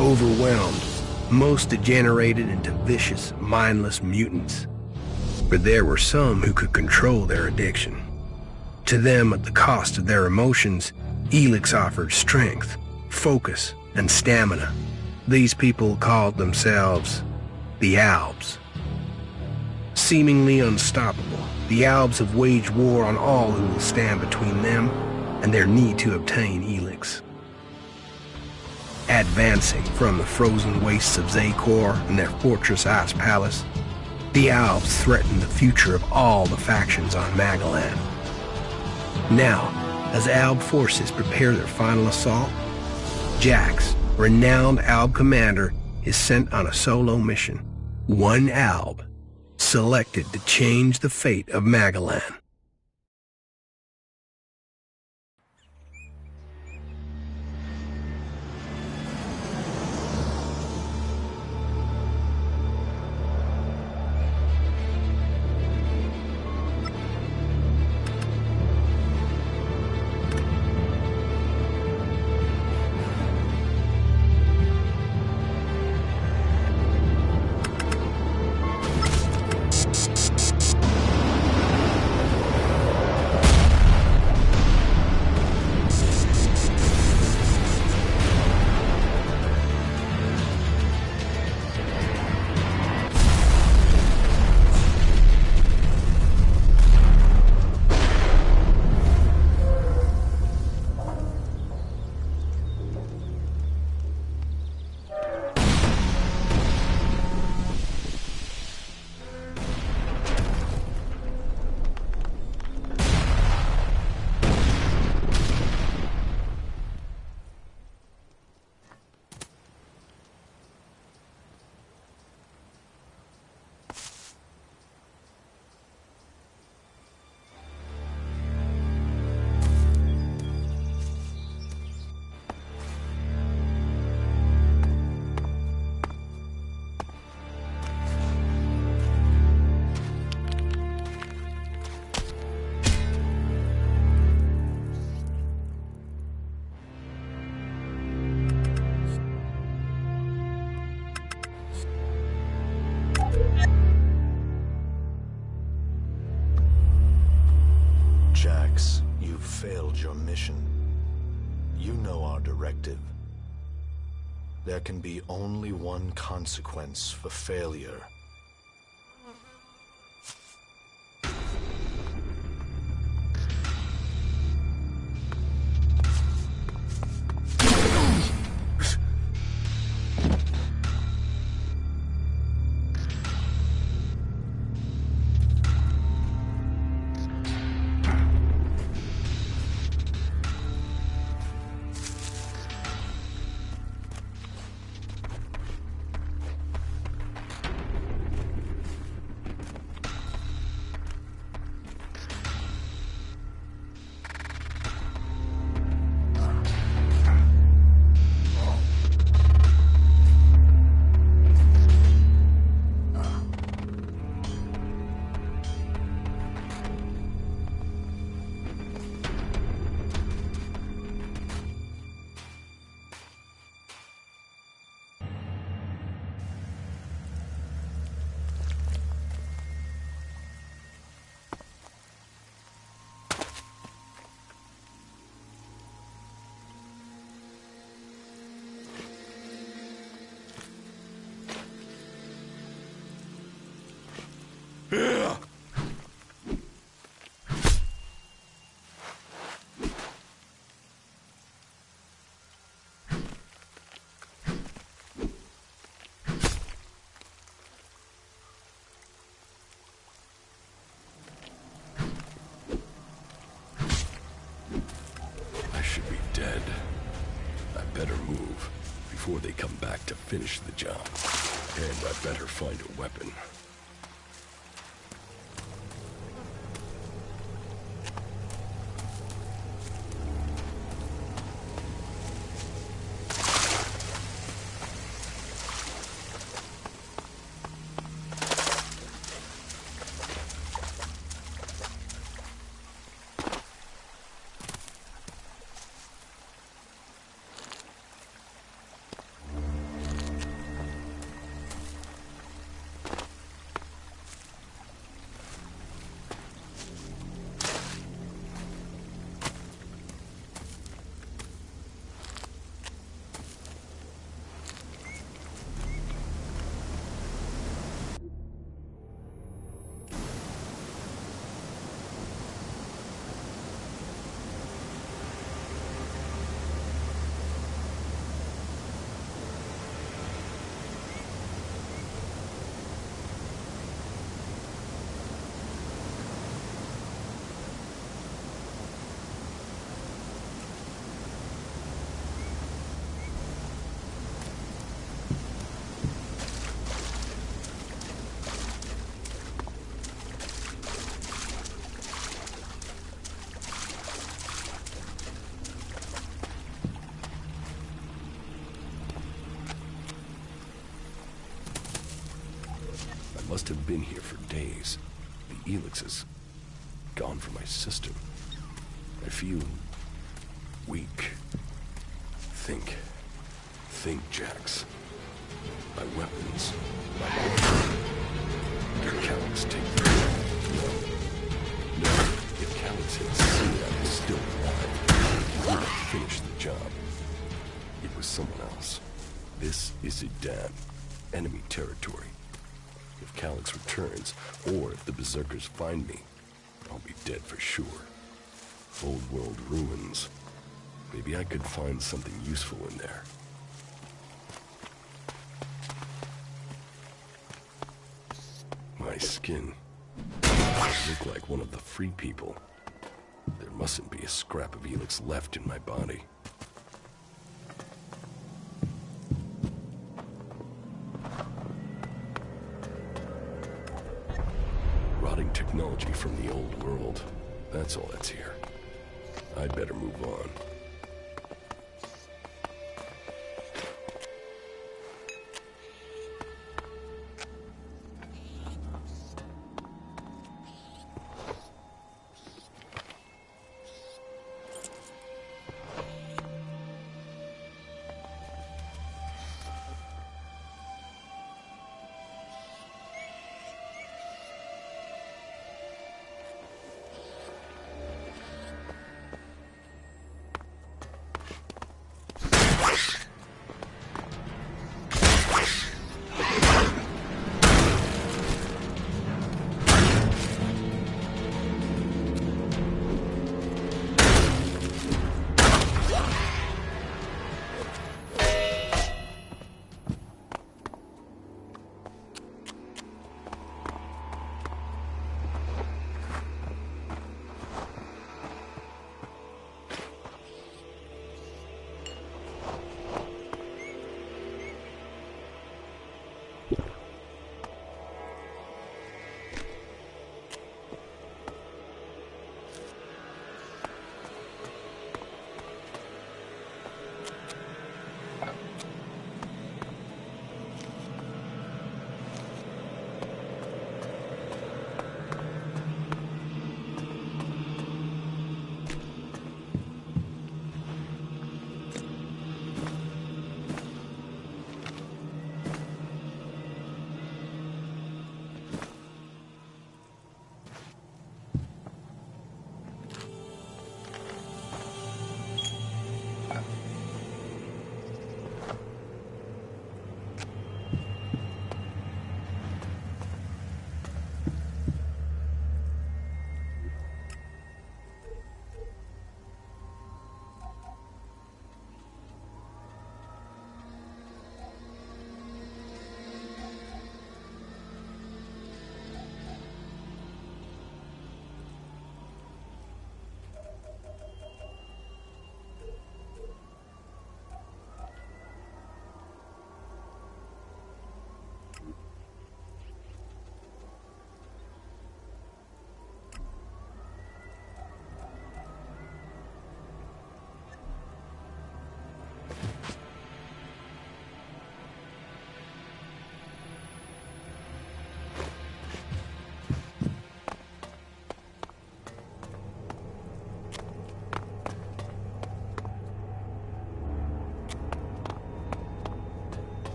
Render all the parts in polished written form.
Overwhelmed, most degenerated into vicious, mindless mutants. But there were some who could control their addiction. To them, at the cost of their emotions, Elex offered strength, focus, and stamina. These people called themselves the Albs. Seemingly unstoppable, the Albs have waged war on all who will stand between them and their need to obtain Elex. Advancing from the frozen wastes of Zakor and their fortress Ice Palace, the Albs threaten the future of all the factions on Magalan. Now, as Alb forces prepare their final assault, Jax, renowned Alb commander, is sent on a solo mission. One Alb, selected to change the fate of Magalan. Jax, you've failed your mission. You know our directive. There can be only one consequence for failure. Dead. I better move before they come back to finish the job. And I better find a weapon. Must have been here for days. The Elex is gone from my system. I feel weak. Think, Jax. My weapons, my blood. Did Calyx take them? No. If Calyx had seen I was still alive, he would have finished the job. It was someone else. This is Idan, enemy territory. If Calyx returns, or if the Berserkers find me, I'll be dead for sure. Old world ruins. Maybe I could find something useful in there. My skin. I look like one of the free people. There mustn't be a scrap of Elex left in my body. Rotting technology from the old world. That's all that's here. I'd better move on.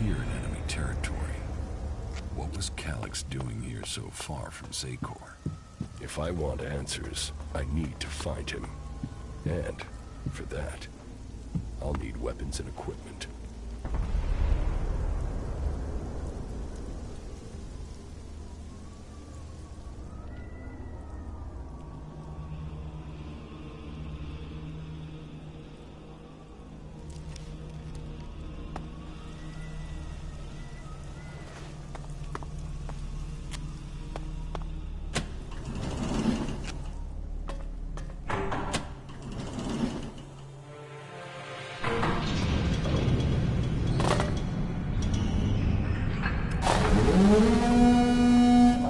here in enemy territory. What was Calyx doing here so far from Zakor? If I want answers, I need to find him. And, for that, I'll need weapons and equipment.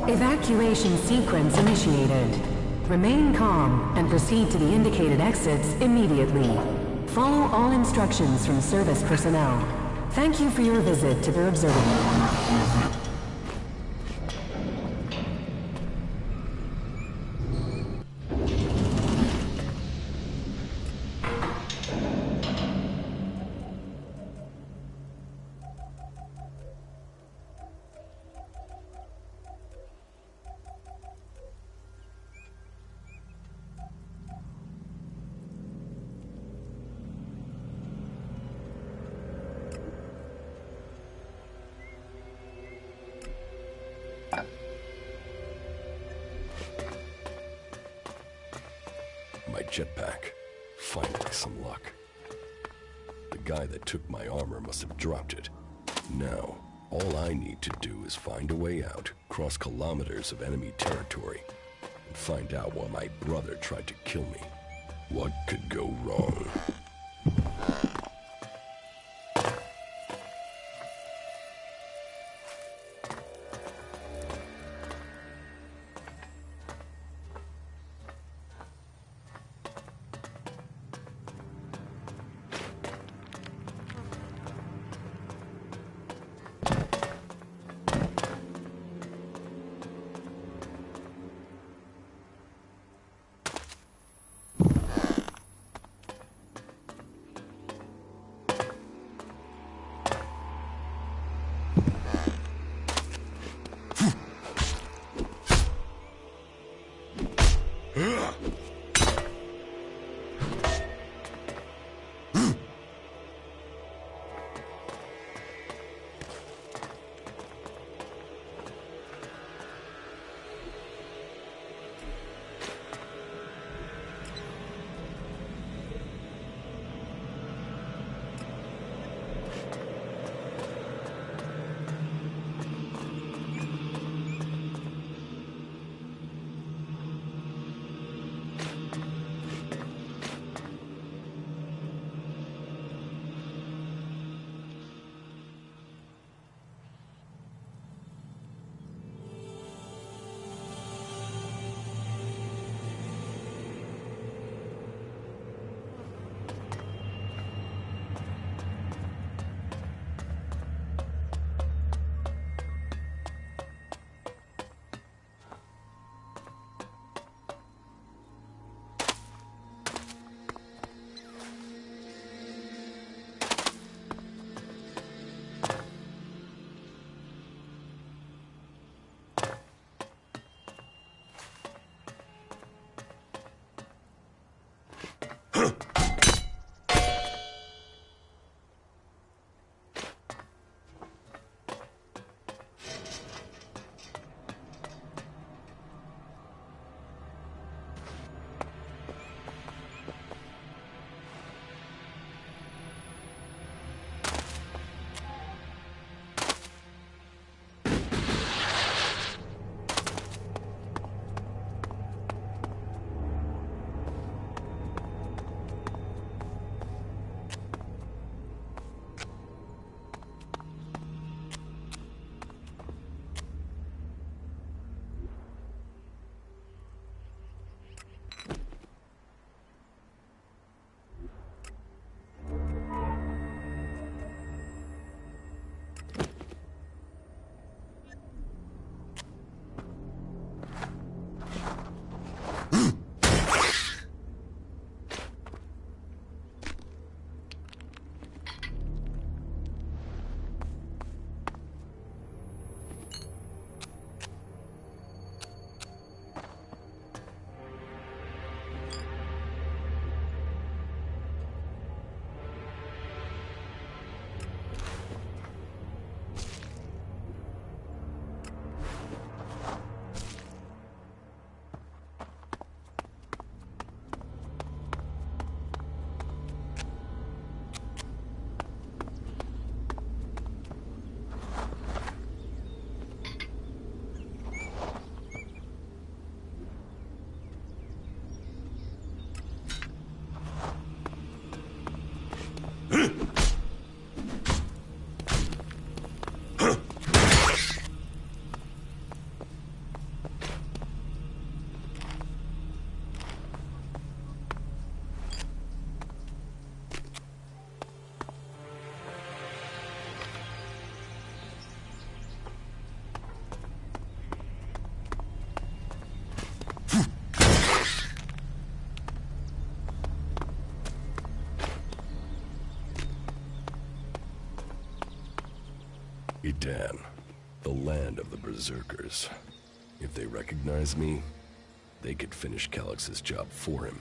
Evacuation sequence initiated. Remain calm and proceed to the indicated exits immediately. Follow all instructions from service personnel. Thank you for your visit to the observatory. My jetpack. Finally, some luck. The guy that took my armor must have dropped it. Now, all I need to do is find a way out, cross kilometers of enemy territory, and find out why my brother tried to kill me. What could go wrong? Edan, the land of the Berserkers. If they recognize me, they could finish Calix's job for him.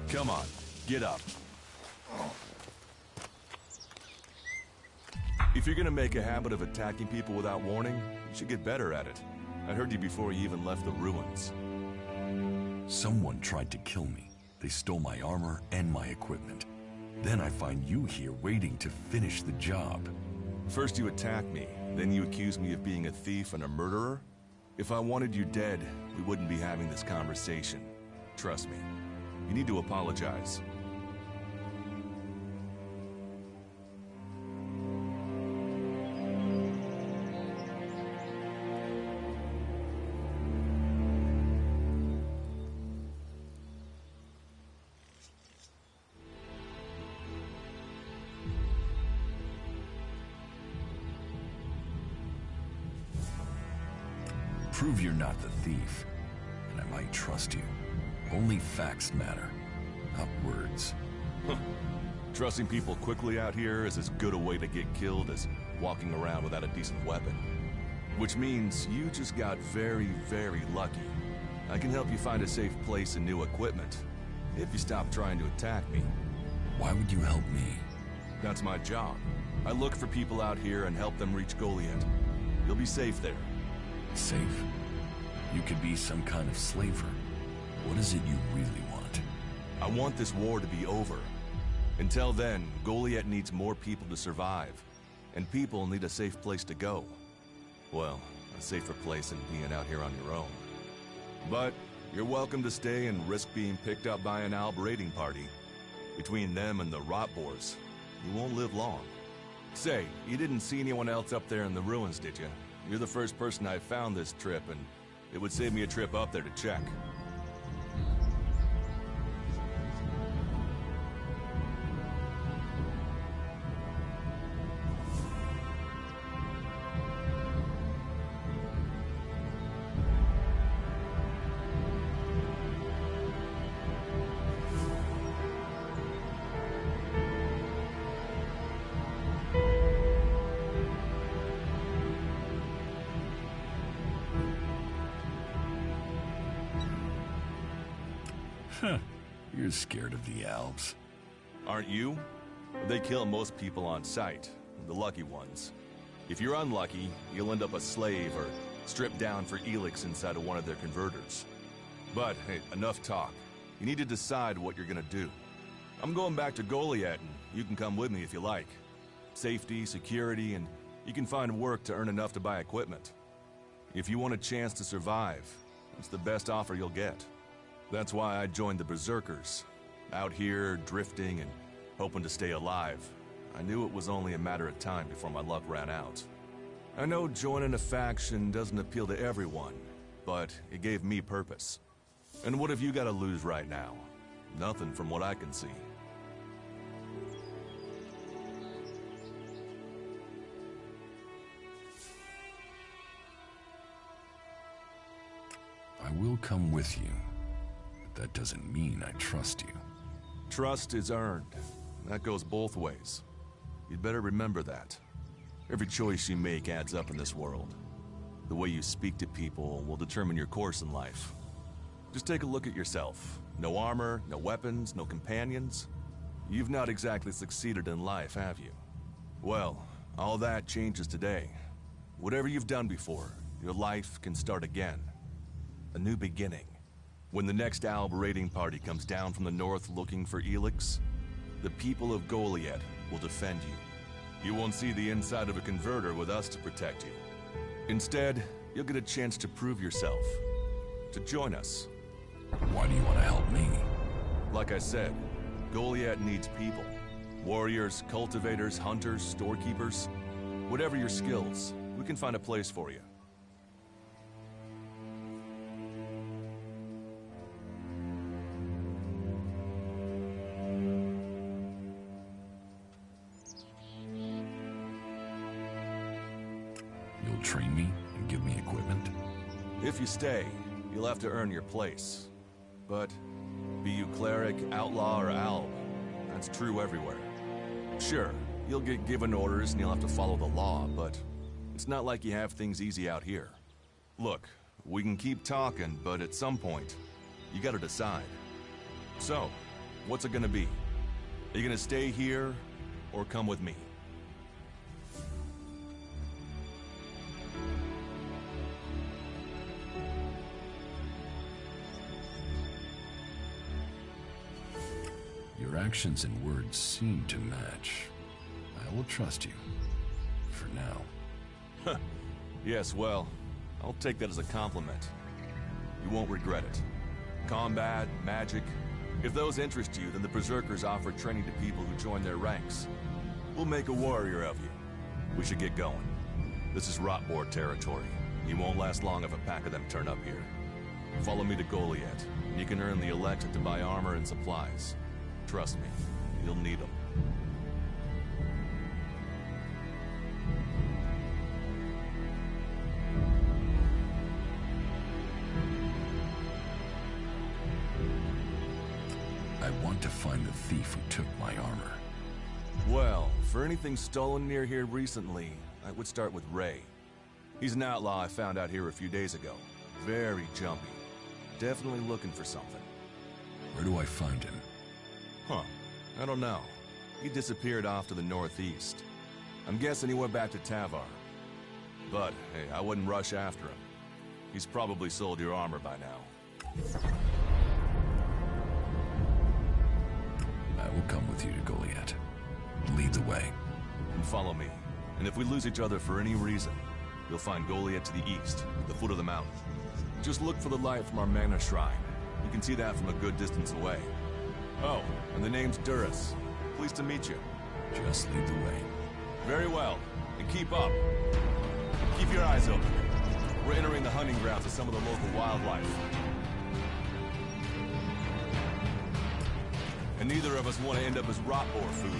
Come on, get up. If you're gonna make a habit of attacking people without warning, you should get better at it. I heard you before you even left the ruins. Someone tried to kill me. They stole my armor and my equipment. Then I find you here waiting to finish the job. First you attack me, then you accuse me of being a thief and a murderer? If I wanted you dead, we wouldn't be having this conversation. Trust me. You need to apologize. Prove you're not the thief, and I might trust you. Only facts matter, not words. Trusting people quickly out here is as good a way to get killed as walking around without a decent weapon. Which means you just got very, very lucky. I can help you find a safe place and new equipment, if you stop trying to attack me. Why would you help me? That's my job. I look for people out here and help them reach Goliath. You'll be safe there. Safe? You could be some kind of slaver. What is it you really want? I want this war to be over. Until then, Goliath needs more people to survive. And people need a safe place to go. Well, a safer place than being out here on your own. But you're welcome to stay and risk being picked up by an Alb raiding party. Between them and the Rotboars, you won't live long. Say, you didn't see anyone else up there in the ruins, did you? You're the first person I found this trip, and it would save me a trip up there to check. You're scared of the Albs. Aren't you? They kill most people on sight, the lucky ones. If you're unlucky, you'll end up a slave or stripped down for Elex inside of one of their converters. But, hey, enough talk. You need to decide what you're gonna do. I'm going back to Goliath, and you can come with me if you like. Safety, security, and you can find work to earn enough to buy equipment. If you want a chance to survive, it's the best offer you'll get. That's why I joined the Berserkers. Out here, drifting and hoping to stay alive. I knew it was only a matter of time before my luck ran out. I know joining a faction doesn't appeal to everyone, but it gave me purpose. And what have you got to lose right now? Nothing from what I can see. I will come with you. That doesn't mean I trust you. Trust is earned. That goes both ways. You'd better remember that. Every choice you make adds up in this world. The way you speak to people will determine your course in life. Just take a look at yourself. No armor, no weapons, no companions. You've not exactly succeeded in life, have you? Well, all that changes today. Whatever you've done before, your life can start again. A new beginning. When the next Alb raiding party comes down from the north looking for Elex, the people of Goliath will defend you. You won't see the inside of a converter with us to protect you. Instead, you'll get a chance to prove yourself. To join us. Why do you want to help me? Like I said, Goliath needs people. Warriors, cultivators, hunters, storekeepers. Whatever your skills, we can find a place for you. You'll train me and give me equipment? If you stay, you'll have to earn your place. But be you cleric, outlaw, or alb, that's true everywhere. Sure, you'll get given orders and you'll have to follow the law, but it's not like you have things easy out here. Look, we can keep talking, but at some point, you gotta decide. So, what's it gonna be? Are you gonna stay here, or come with me? Your actions and words seem to match. I will trust you. For now. Yes, well, I'll take that as a compliment. You won't regret it. Combat, magic. If those interest you, then the Berserkers offer training to people who join their ranks. We'll make a warrior of you. We should get going. This is Rotboard territory. You won't last long if a pack of them turn up here. Follow me to Goliath, and you can earn the Elex to buy armor and supplies. Trust me, you'll need them. I want to find the thief who took my armor. Well, for anything stolen near here recently, I would start with Ray. He's an outlaw I found out here a few days ago. Very jumpy. Definitely looking for something. Where do I find him? Huh. I don't know. He disappeared off to the northeast. I'm guessing he went back to Tavar. But, hey, I wouldn't rush after him. He's probably sold your armor by now. I will come with you to Goliath. Lead the way. And follow me. And if we lose each other for any reason, you'll find Goliath to the east, at the foot of the mountain. Just look for the light from our mana shrine. You can see that from a good distance away. Oh, and the name's Duras. Pleased to meet you. Just lead the way. Very well. And keep up. Keep your eyes open. We're entering the hunting grounds of some of the local wildlife. And neither of us want to end up as Rotboar food.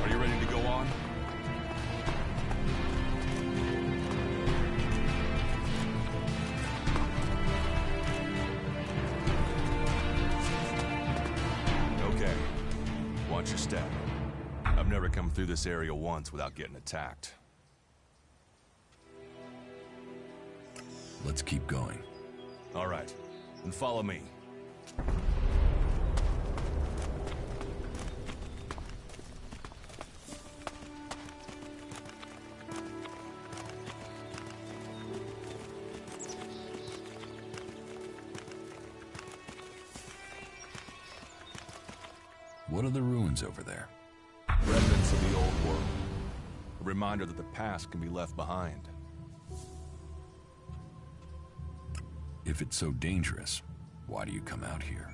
Are you ready to go on? Okay. Watch your step. I've never come through this area once without getting attacked. Let's keep going. All right. Then follow me. What are the ruins over there? Remnants of the old world. A reminder that the past can be left behind. If it's so dangerous, why do you come out here?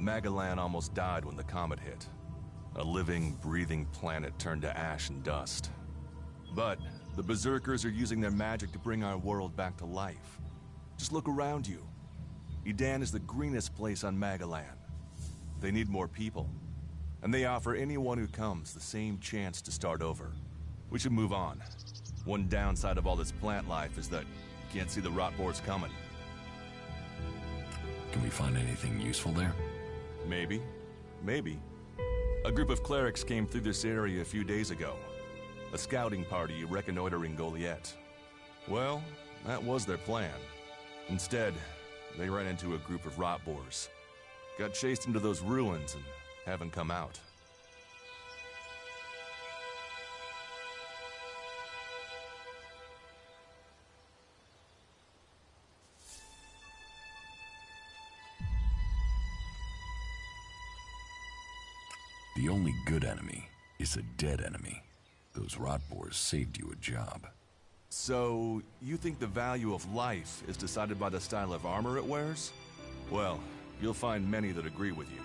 Magalan almost died when the comet hit. A living, breathing planet turned to ash and dust. But the Berserkers are using their magic to bring our world back to life. Just look around you. Edan is the greenest place on Magalan. They need more people. And they offer anyone who comes the same chance to start over. We should move on. One downside of all this plant life is that you can't see the Rotboars coming. Can we find anything useful there? Maybe. Maybe. A group of clerics came through this area a few days ago. A scouting party reconnoitering Goliath. Well, that was their plan. Instead, they ran into a group of rot boars. Got chased into those ruins and haven't come out. The only good enemy is a dead enemy. Those rot boars saved you a job. So, you think the value of life is decided by the style of armor it wears? Well, you'll find many that agree with you.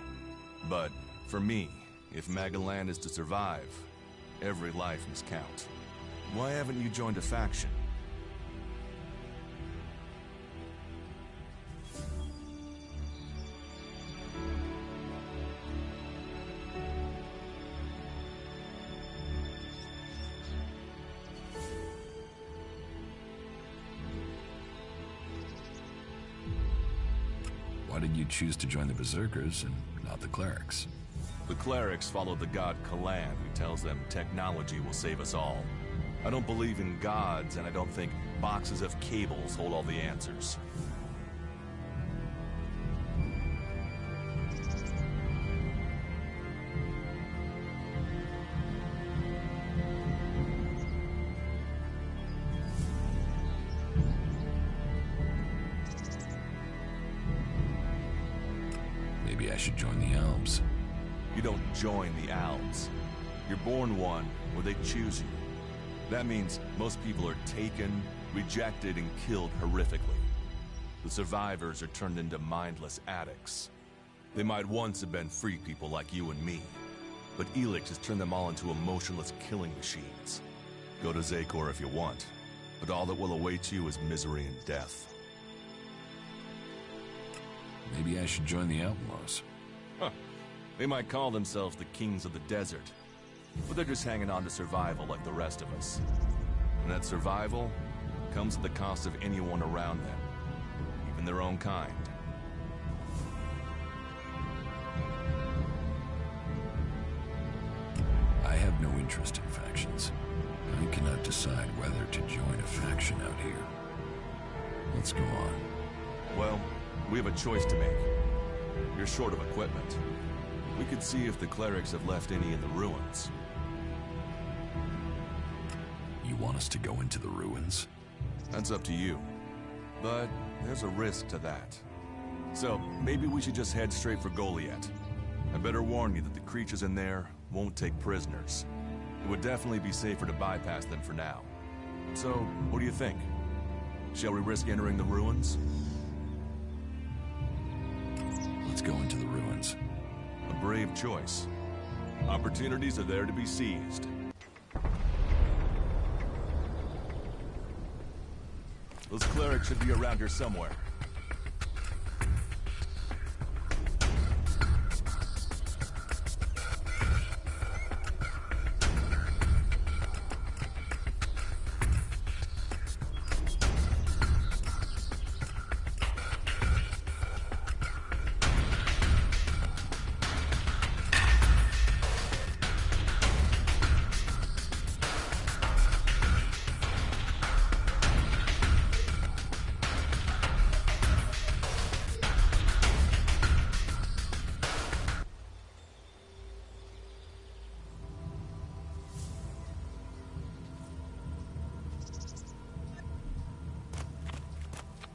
But, for me, if Magaland is to survive, every life must count. Why haven't you joined a faction? Why did you choose to join the Berserkers and not the Clerics? The Clerics follow the god Kalan, who tells them technology will save us all. I don't believe in gods, and I don't think boxes of cables hold all the answers. Maybe I should join the Elves. You don't join the Alps. You're born one, or they choose you. That means most people are taken, rejected, and killed horrifically. The survivors are turned into mindless addicts. They might once have been free people like you and me, but Elex has turned them all into emotionless killing machines. Go to Zakor if you want, but all that will await you is misery and death. Maybe I should join the Outlaws. Huh. They might call themselves the Kings of the Desert, but they're just hanging on to survival like the rest of us. And that survival comes at the cost of anyone around them, even their own kind. I have no interest in factions. I cannot decide whether to join a faction out here. Let's go on. Well, we have a choice to make. You're short of equipment. We could see if the clerics have left any in the ruins. You want us to go into the ruins? That's up to you. But there's a risk to that. So, maybe we should just head straight for Goliath. I better warn you that the creatures in there won't take prisoners. It would definitely be safer to bypass them for now. So, what do you think? Shall we risk entering the ruins? Let's go into the ruins. A brave choice. Opportunities are there to be seized. Those clerics should be around here somewhere.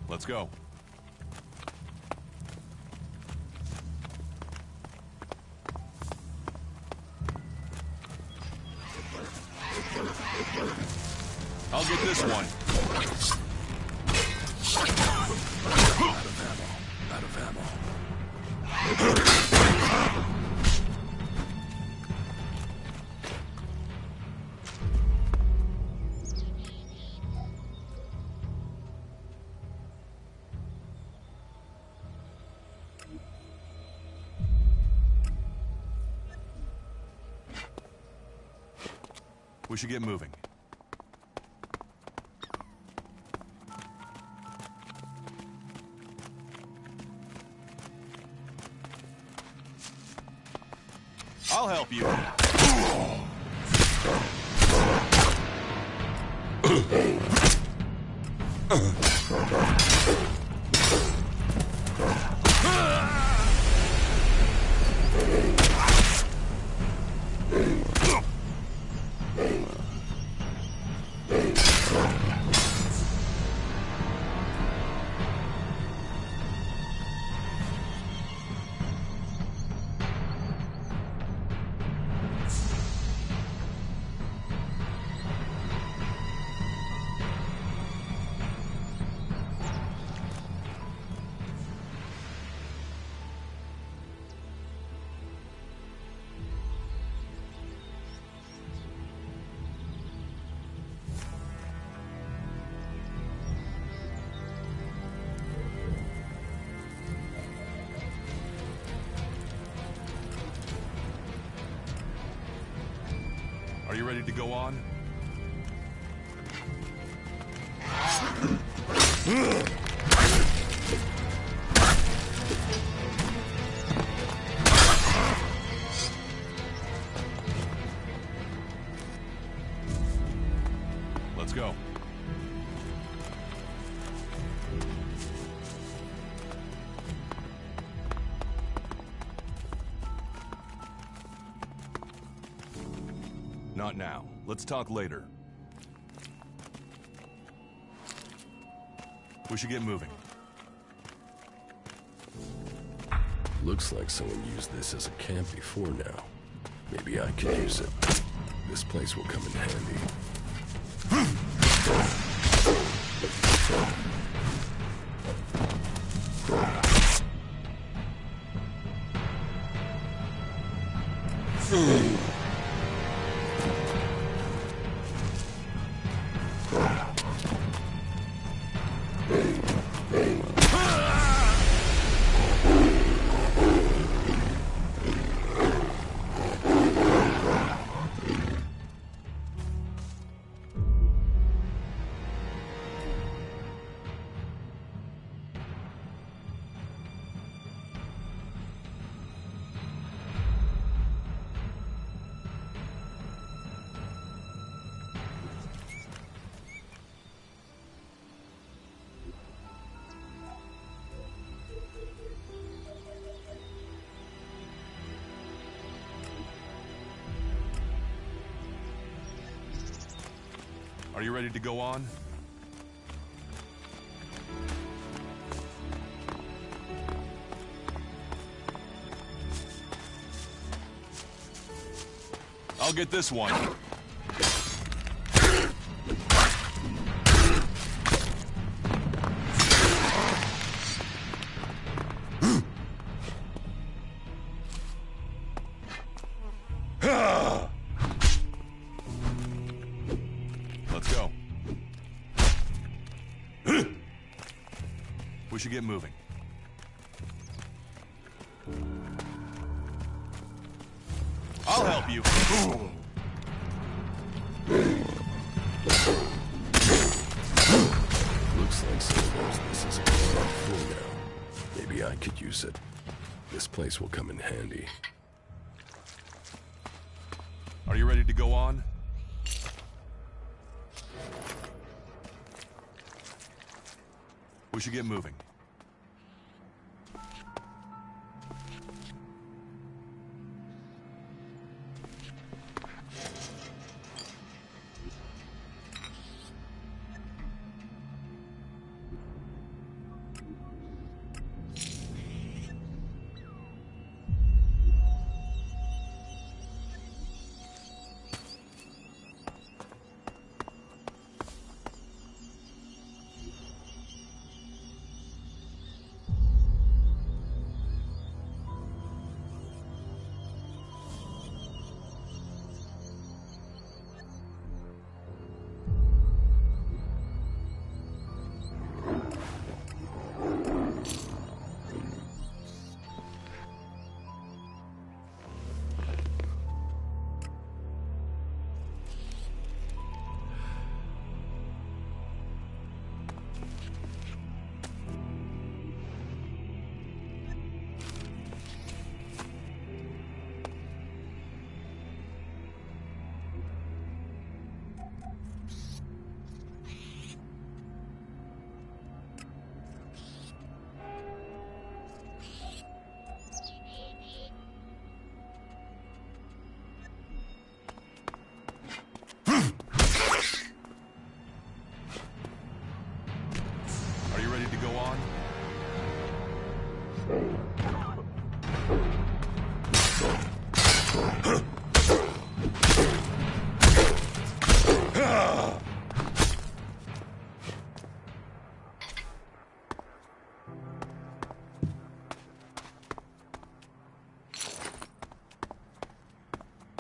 Let's go. I'll get this one. Out of ammo. We should get moving. I'll help you. to go on? Let's go. Not now. Let's talk later. We should get moving. Looks like someone used this as a camp before now. Maybe I could use it. This place will come in handy. Are you ready to go on? I'll get this one. Let's go. We should get moving. I'll help you. Looks like someone knows this is a camp before now. Maybe I could use it. This place will come in handy. Are you ready to go on? We should get moving.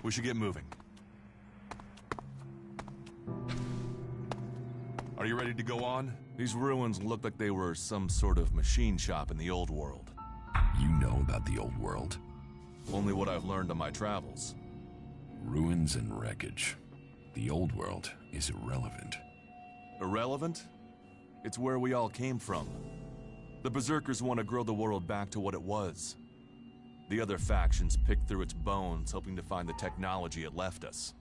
We should get moving. Are you ready to go on? These ruins look like they were some sort of machine shop in the old world. You know about the old world? Only what I've learned on my travels. Ruins and wreckage. The old world is irrelevant. Irrelevant? It's where we all came from. The Berserkers want to grow the world back to what it was. The other factions pick through its bones, hoping to find the technology it left us.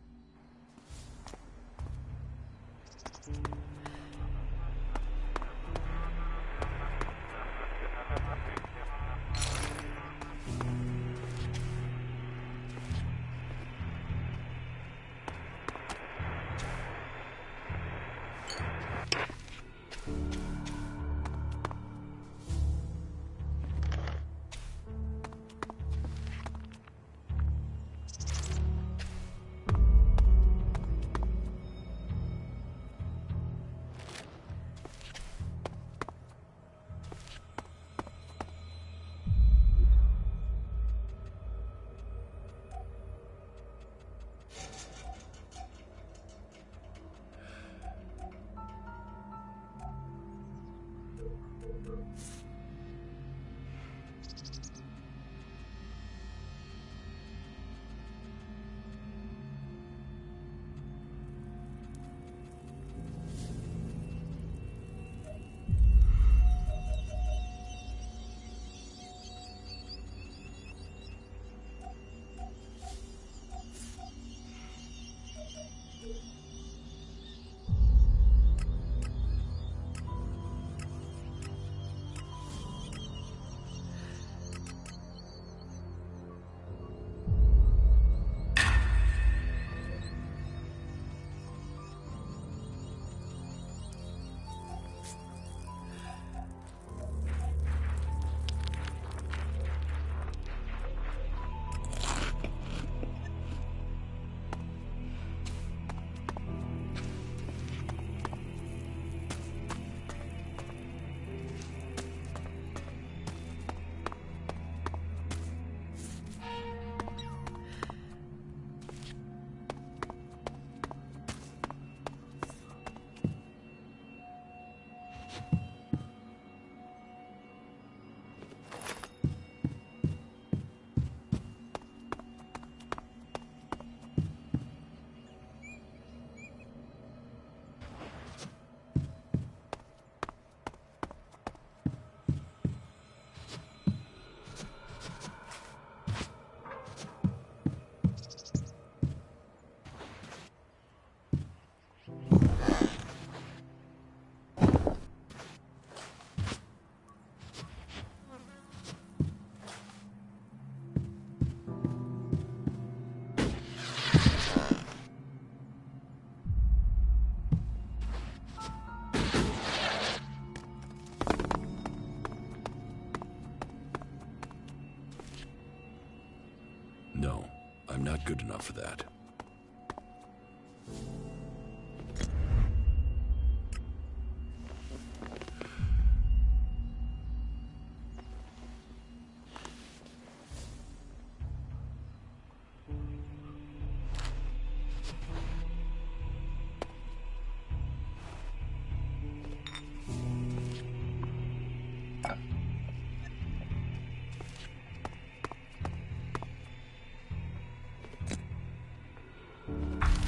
No, I'm not good enough for that.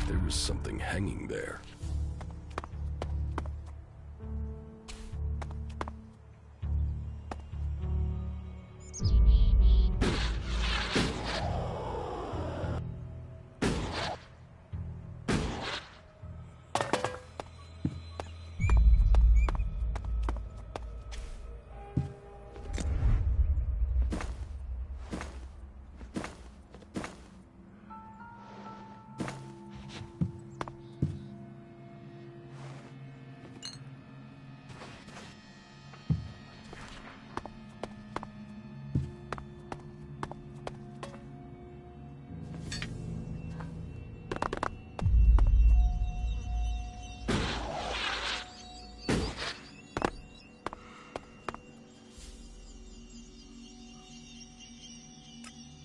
There was something hanging there.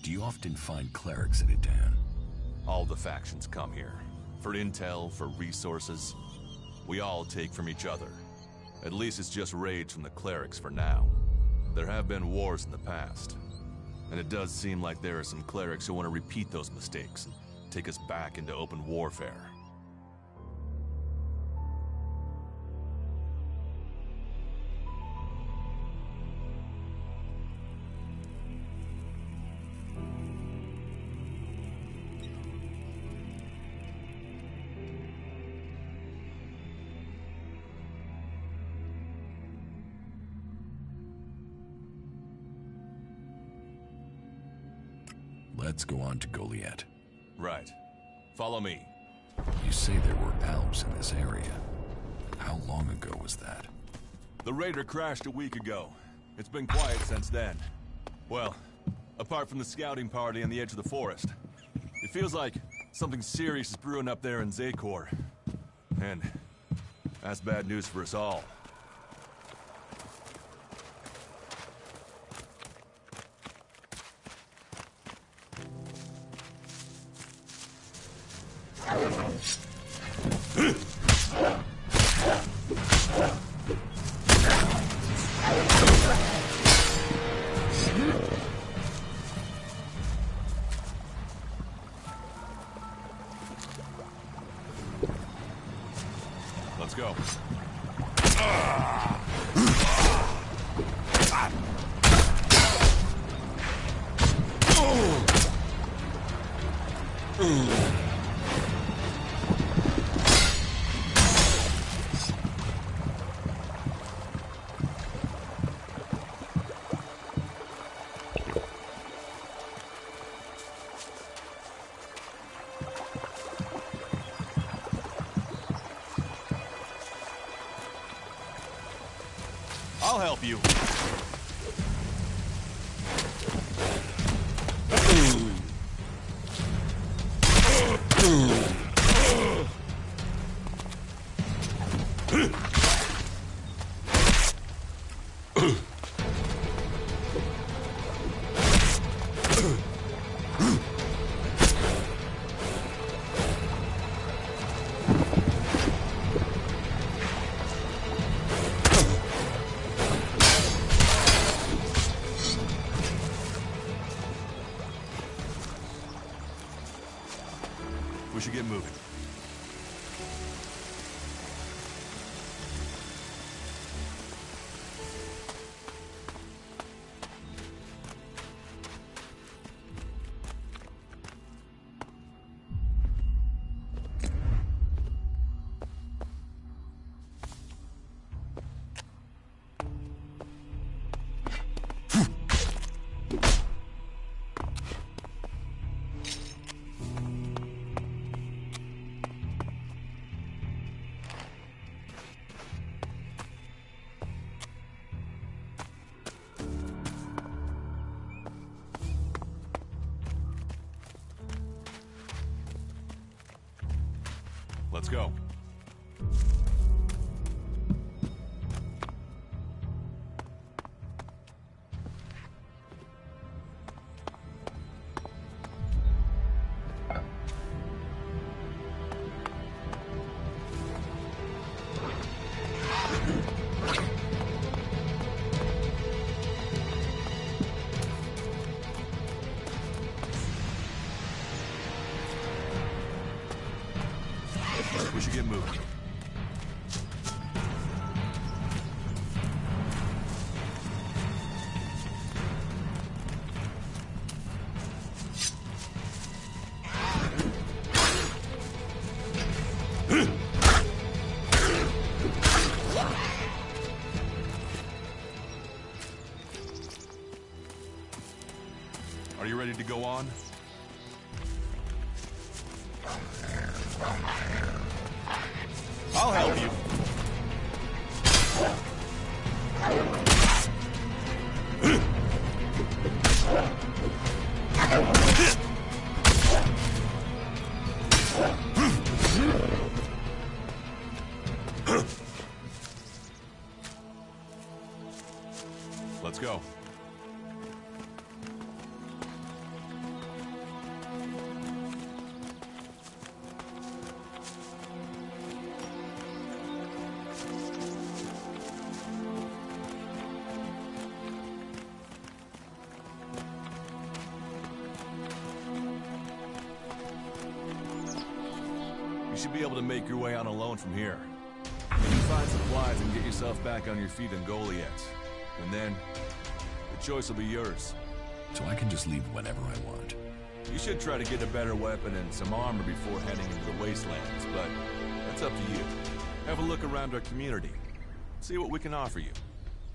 Do you often find clerics in Idan? All the factions come here. For intel, for resources. We all take from each other. At least it's just raids from the clerics for now. There have been wars in the past. And it does seem like there are some clerics who want to repeat those mistakes and take us back into open warfare. let's go on to Goliath. Right. Follow me. You say there were Alps in this area. How long ago was that? The raider crashed a week ago. It's been quiet since then. Well, apart from the scouting party on the edge of the forest. It feels like something serious is brewing up there in Zakor. And that's bad news for us all. Let's go. I'll help you. We should get moving. Let's go. We should get moving. Are you ready to go on? I'll help you. Let's go. You should be able to make your way on alone from here. You can find supplies and get yourself back on your feet in Goliath. And then, the choice will be yours. So I can just leave whenever I want. You should try to get a better weapon and some armor before heading into the wastelands, but that's up to you. Have a look around our community. See what we can offer you.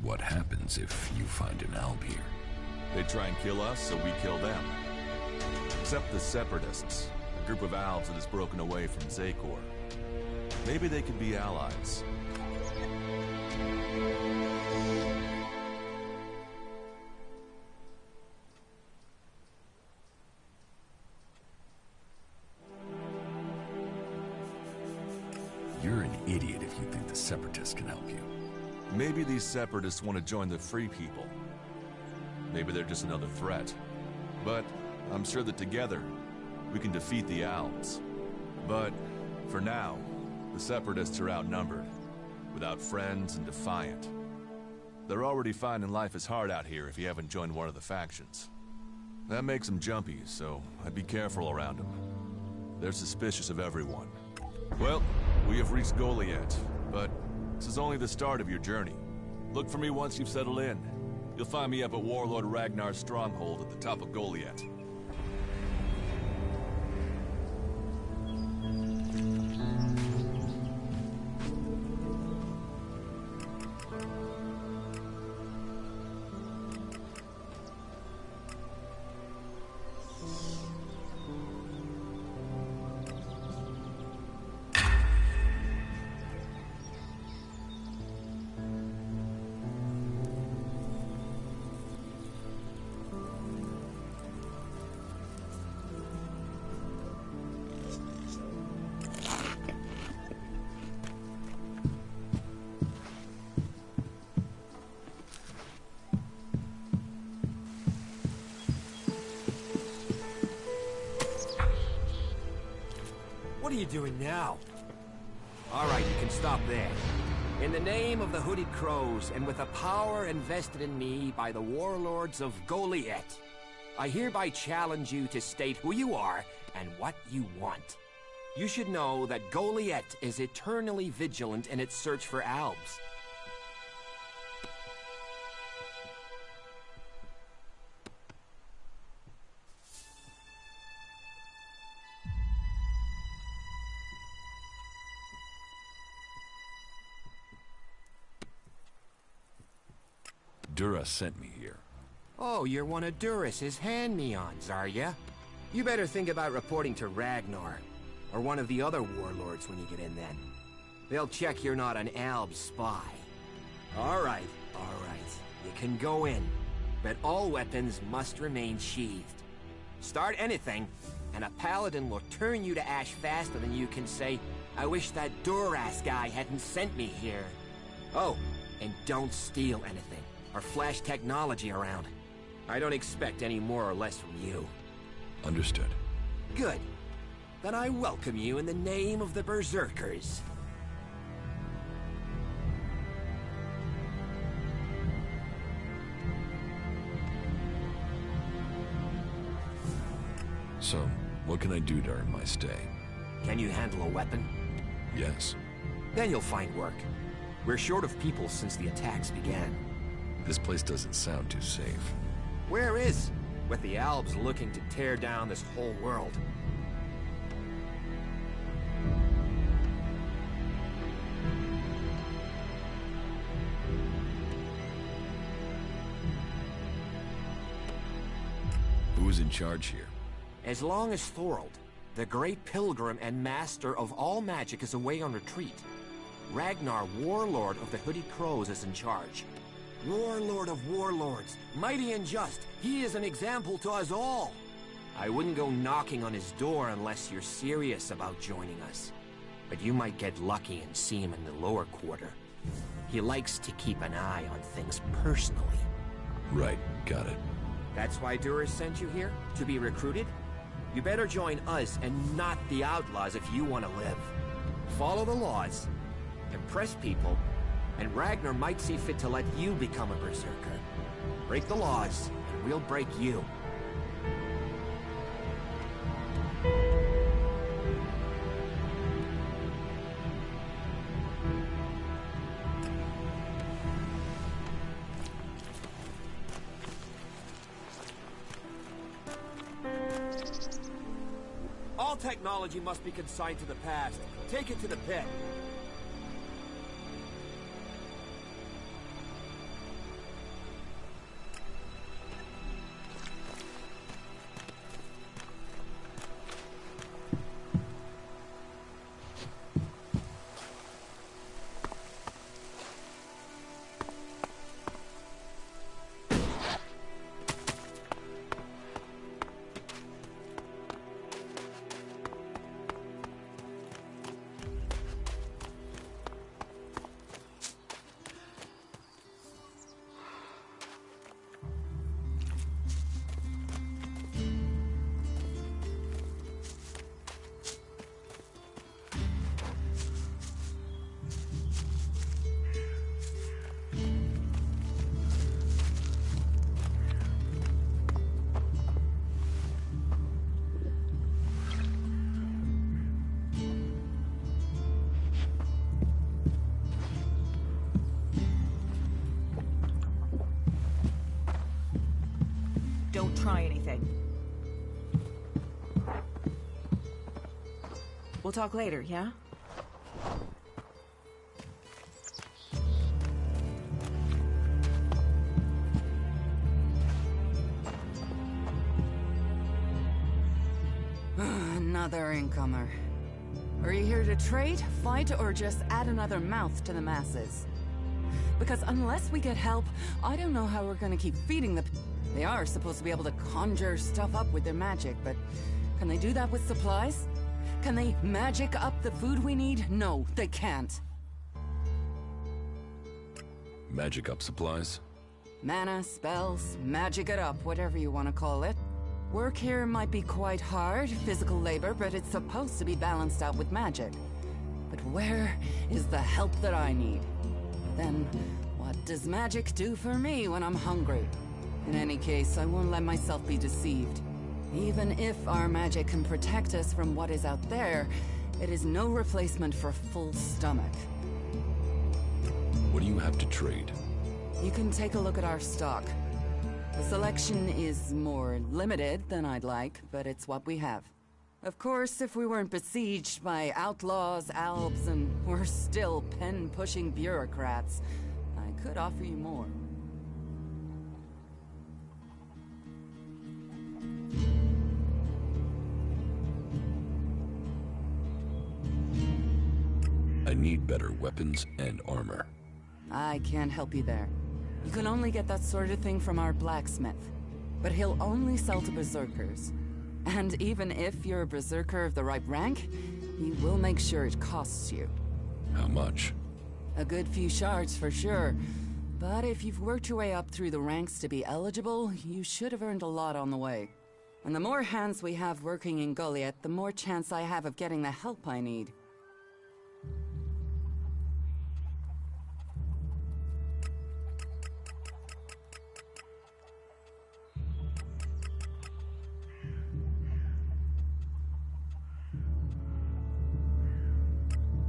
What happens if you find an Alp here? They try and kill us, so we kill them. Except the Separatists, a group of Alps that has broken away from Zakor. Maybe they could be allies. You're an idiot if you think the Separatists can help you. Maybe these Separatists want to join the Free People. Maybe they're just another threat. But I'm sure that together, we can defeat the Alps. But, for now, the Separatists are outnumbered, without friends and defiant. They're already finding life is hard out here if you haven't joined one of the factions. That makes them jumpy, so I'd be careful around them. They're suspicious of everyone. Well, we have reached Goliath, but this is only the start of your journey. Look for me once you've settled in. You'll find me up at Warlord Ragnar's stronghold at the top of Goliath. What are you doing now? All right, you can stop there. In the name of the Hooded Crows, and with the power invested in me by the warlords of Goliath, I hereby challenge you to state who you are and what you want. You should know that Goliath is eternally vigilant in its search for Albs. Dura sent me here. Oh, you're one of Duras's hand-me-ons, are ya? You better think about reporting to Ragnar, or one of the other warlords when you get in then. They'll check you're not an Alb spy. All right. You can go in, but all weapons must remain sheathed. Start anything, and a paladin will turn you to ash faster than you can say, I wish that Duras guy hadn't sent me here. Oh, and don't steal anything, or flash technology around. I don't expect any more or less from you. Understood. Good. Then I welcome you in the name of the Berserkers. So, what can I do during my stay? Can you handle a weapon? Yes. Then you'll find work. We're short of people since the attacks began. This place doesn't sound too safe. Where is? With the Albs looking to tear down this whole world. Who is in charge here? As long as Thorold, the great pilgrim and master of all magic, is away on retreat, Ragnar, warlord of the Hooded Crows, is in charge. Warlord of warlords, mighty and just, he is an example to us all. I wouldn't go knocking on his door unless you're serious about joining us. But you might get lucky and see him in the lower quarter. He likes to keep an eye on things personally. Right, got it. That's why Duras sent you here? To be recruited? You better join us and not the outlaws if you want to live. Follow the laws, impress people, and Ragnar might see fit to let you become a berserker. Break the laws, and we'll break you. All technology must be consigned to the past. Take it to the pit. try anything. We'll talk later, yeah? Another incomer. Are you here to trade, fight, or just add another mouth to the masses? Because unless we get help, I don't know how we're gonna keep feeding the... They are supposed to be able to conjure stuff up with their magic, but can they do that with supplies? Can they magic up the food we need? No, they can't. Magic up supplies? Mana, spells, magic it up, whatever you want to call it. Work here might be quite hard, physical labor, but it's supposed to be balanced out with magic. But where is the help that I need? Then, what does magic do for me when I'm hungry? In any case, I won't let myself be deceived. Even if our magic can protect us from what is out there, it is no replacement for a full stomach. What do you have to trade? You can take a look at our stock. The selection is more limited than I'd like, but it's what we have. Of course, if we weren't besieged by outlaws, albs, and we're still pen-pushing bureaucrats, I could offer you more. I need better weapons and armor. I can't help you there. You can only get that sort of thing from our blacksmith. But he'll only sell to berserkers. And even if you're a berserker of the right rank, he will make sure it costs you. How much? A good few shards for sure. But if you've worked your way up through the ranks to be eligible, you should have earned a lot on the way. And the more hands we have working in Goliath, the more chance I have of getting the help I need.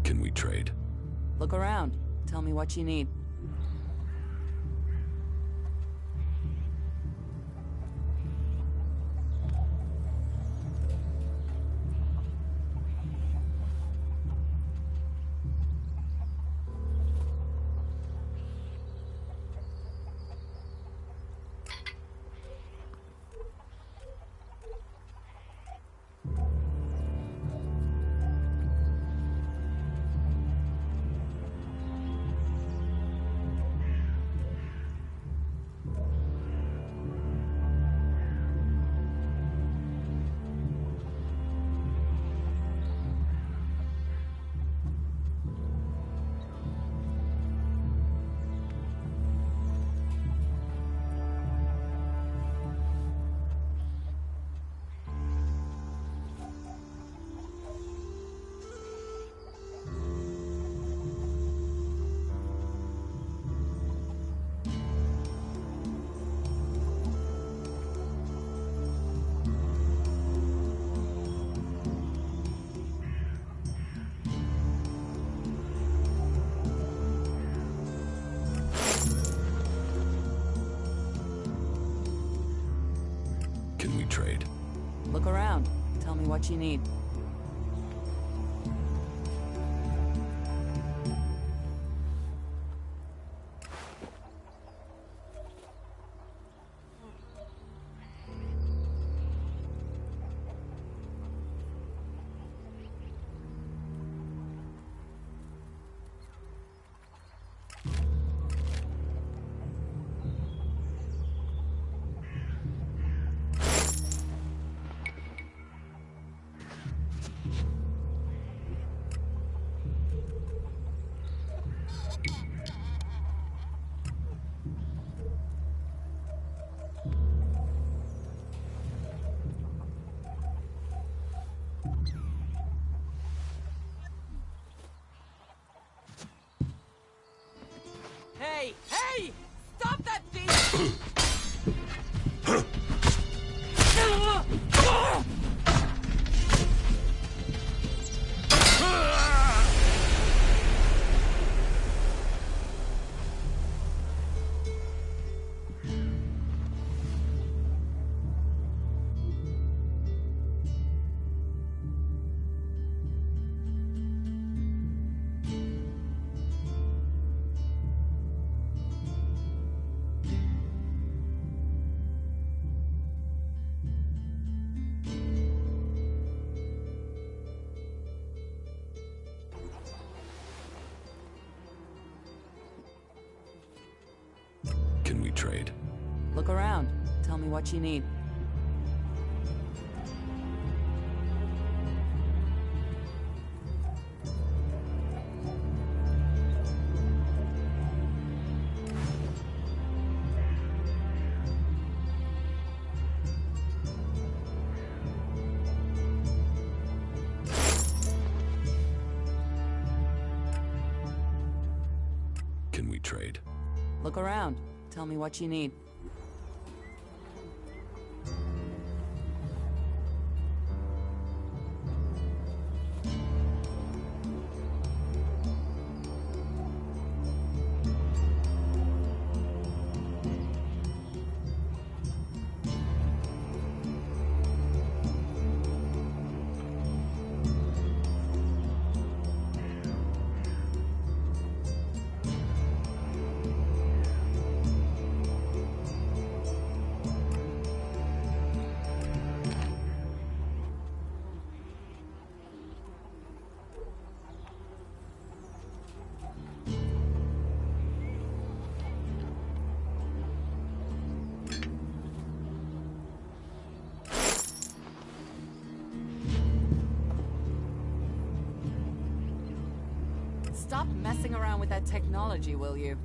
Can we trade? Look around. Tell me what you need. Trade. Look around. Tell me what you need. we trade? Look around. Tell me what you need. Can we trade? Look around. Tell me what you need. Stop messing around with that technology, will you?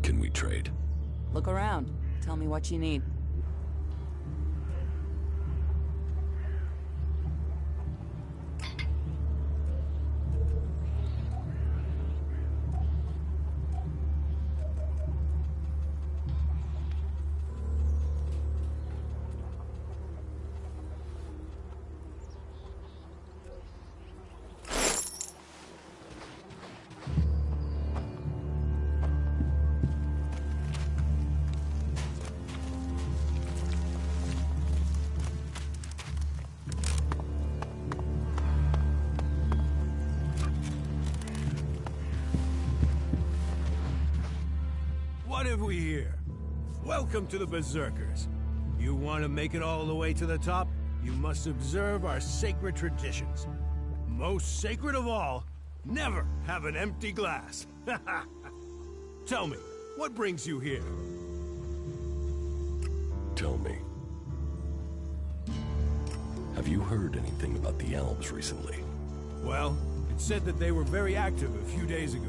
Can we trade? Look around. Tell me what you need. What have we here? Welcome to the Berserkers. You want to make it all the way to the top? You must observe our sacred traditions. Most sacred of all, never have an empty glass. Tell me, what brings you here? Tell me. Have you heard anything about the elves recently? Well, it's said that they were very active a few days ago.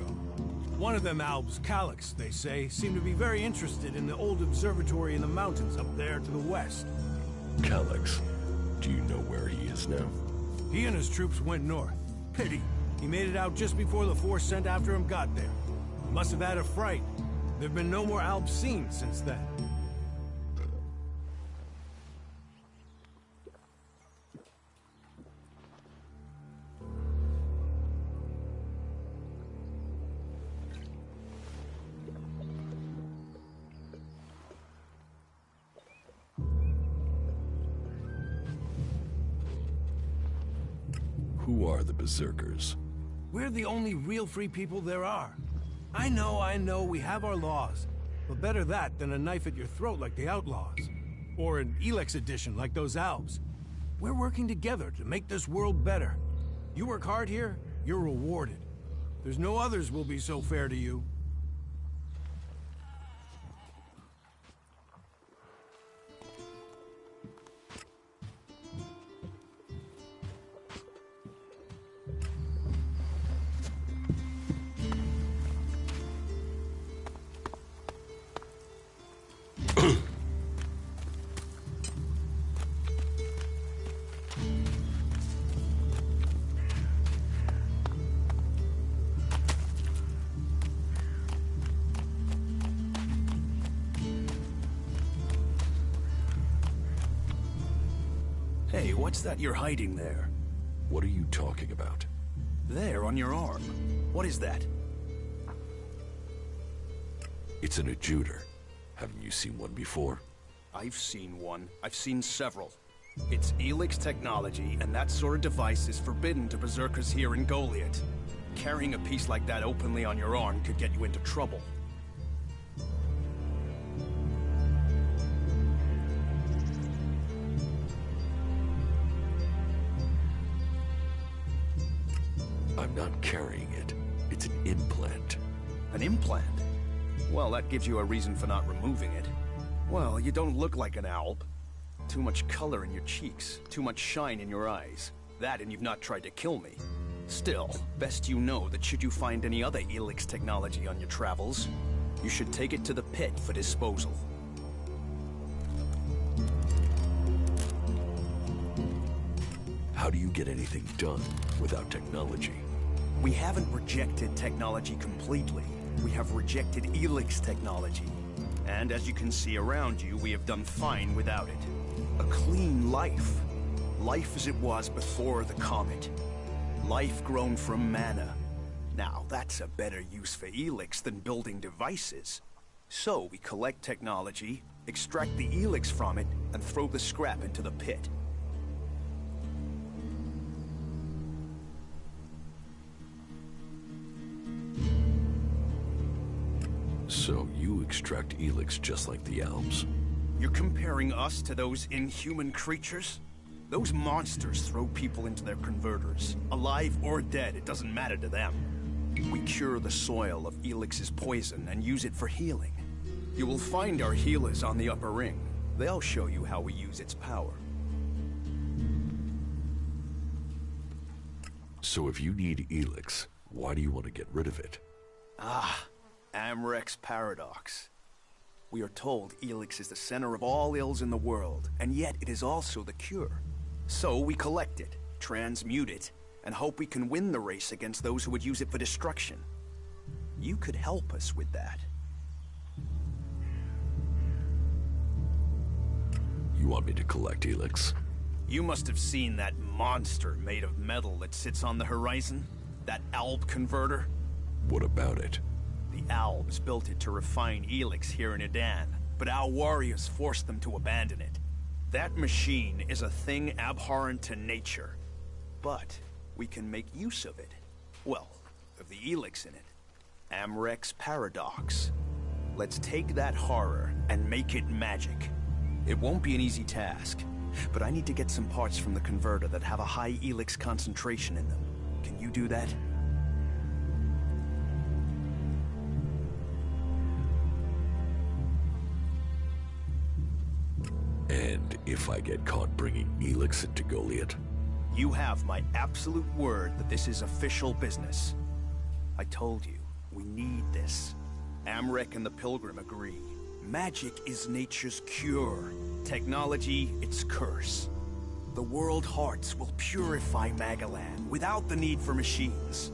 One of them elves, Elex, they say, seemed to be very interested in the old observatory in the mountains up there to the west. Elex. Do you know where he is now? He and his troops went north. Pity. He made it out just before the force sent after him got there. Must have had a fright. There've been no more elves seen since then. Who are the Berserkers? We're the only real free people there are. I know, we have our laws. But better that than a knife at your throat like the outlaws. Or an Elex edition like those elves. We're working together to make this world better. You work hard here, you're rewarded. There's no others will be so fair to you. Hey, what's that you're hiding there? What are you talking about? There, on your arm. What is that? It's an adjuter. Haven't you seen one before? I've seen one. I've seen several. It's Elex technology, and that sort of device is forbidden to berserkers here in Goliath. Carrying a piece like that openly on your arm could get you into trouble. I'm not carrying it. It's an implant. An implant? Well, that gives you a reason for not removing it. Well, you don't look like an owl. Too much color in your cheeks, too much shine in your eyes. That and you've not tried to kill me. Still, best you know that should you find any other Elex technology on your travels, you should take it to the pit for disposal. How do you get anything done without technology? We haven't rejected technology completely. We have rejected Elex technology. And as you can see around you, we have done fine without it. A clean life. Life as it was before the comet. Life grown from mana. Now, that's a better use for Elex than building devices. So we collect technology, extract the Elex from it, and throw the scrap into the pit. So you extract Elex just like the Alps? You're comparing us to those inhuman creatures? Those monsters throw people into their converters. Alive or dead, it doesn't matter to them. We cure the soil of Elix's poison and use it for healing. You will find our healers on the upper ring. They'll show you how we use its power. So if you need Elex, why do you want to get rid of it? Ah, Amrek's paradox. We are told Elex is the center of all ills in the world, and yet it is also the cure. So we collect it, transmute it, and hope we can win the race against those who would use it for destruction. You could help us with that. You want me to collect Elex? You must have seen that monster made of metal that sits on the horizon? That Alb converter? What about it? The Albs built it to refine Elex here in Edan, but our warriors forced them to abandon it. That machine is a thing abhorrent to nature, but we can make use of it. Well, of the Elex in it. Amrek's paradox. Let's take that horror and make it magic. It won't be an easy task, but I need to get some parts from the converter that have a high Elex concentration in them. Can you do that? And if I get caught bringing Elex into Goliath? You have my absolute word that this is official business. I told you, we need this. Amrek and the Pilgrim agree. Magic is nature's cure. Technology, its curse. The world hearts will purify Magalan without the need for machines.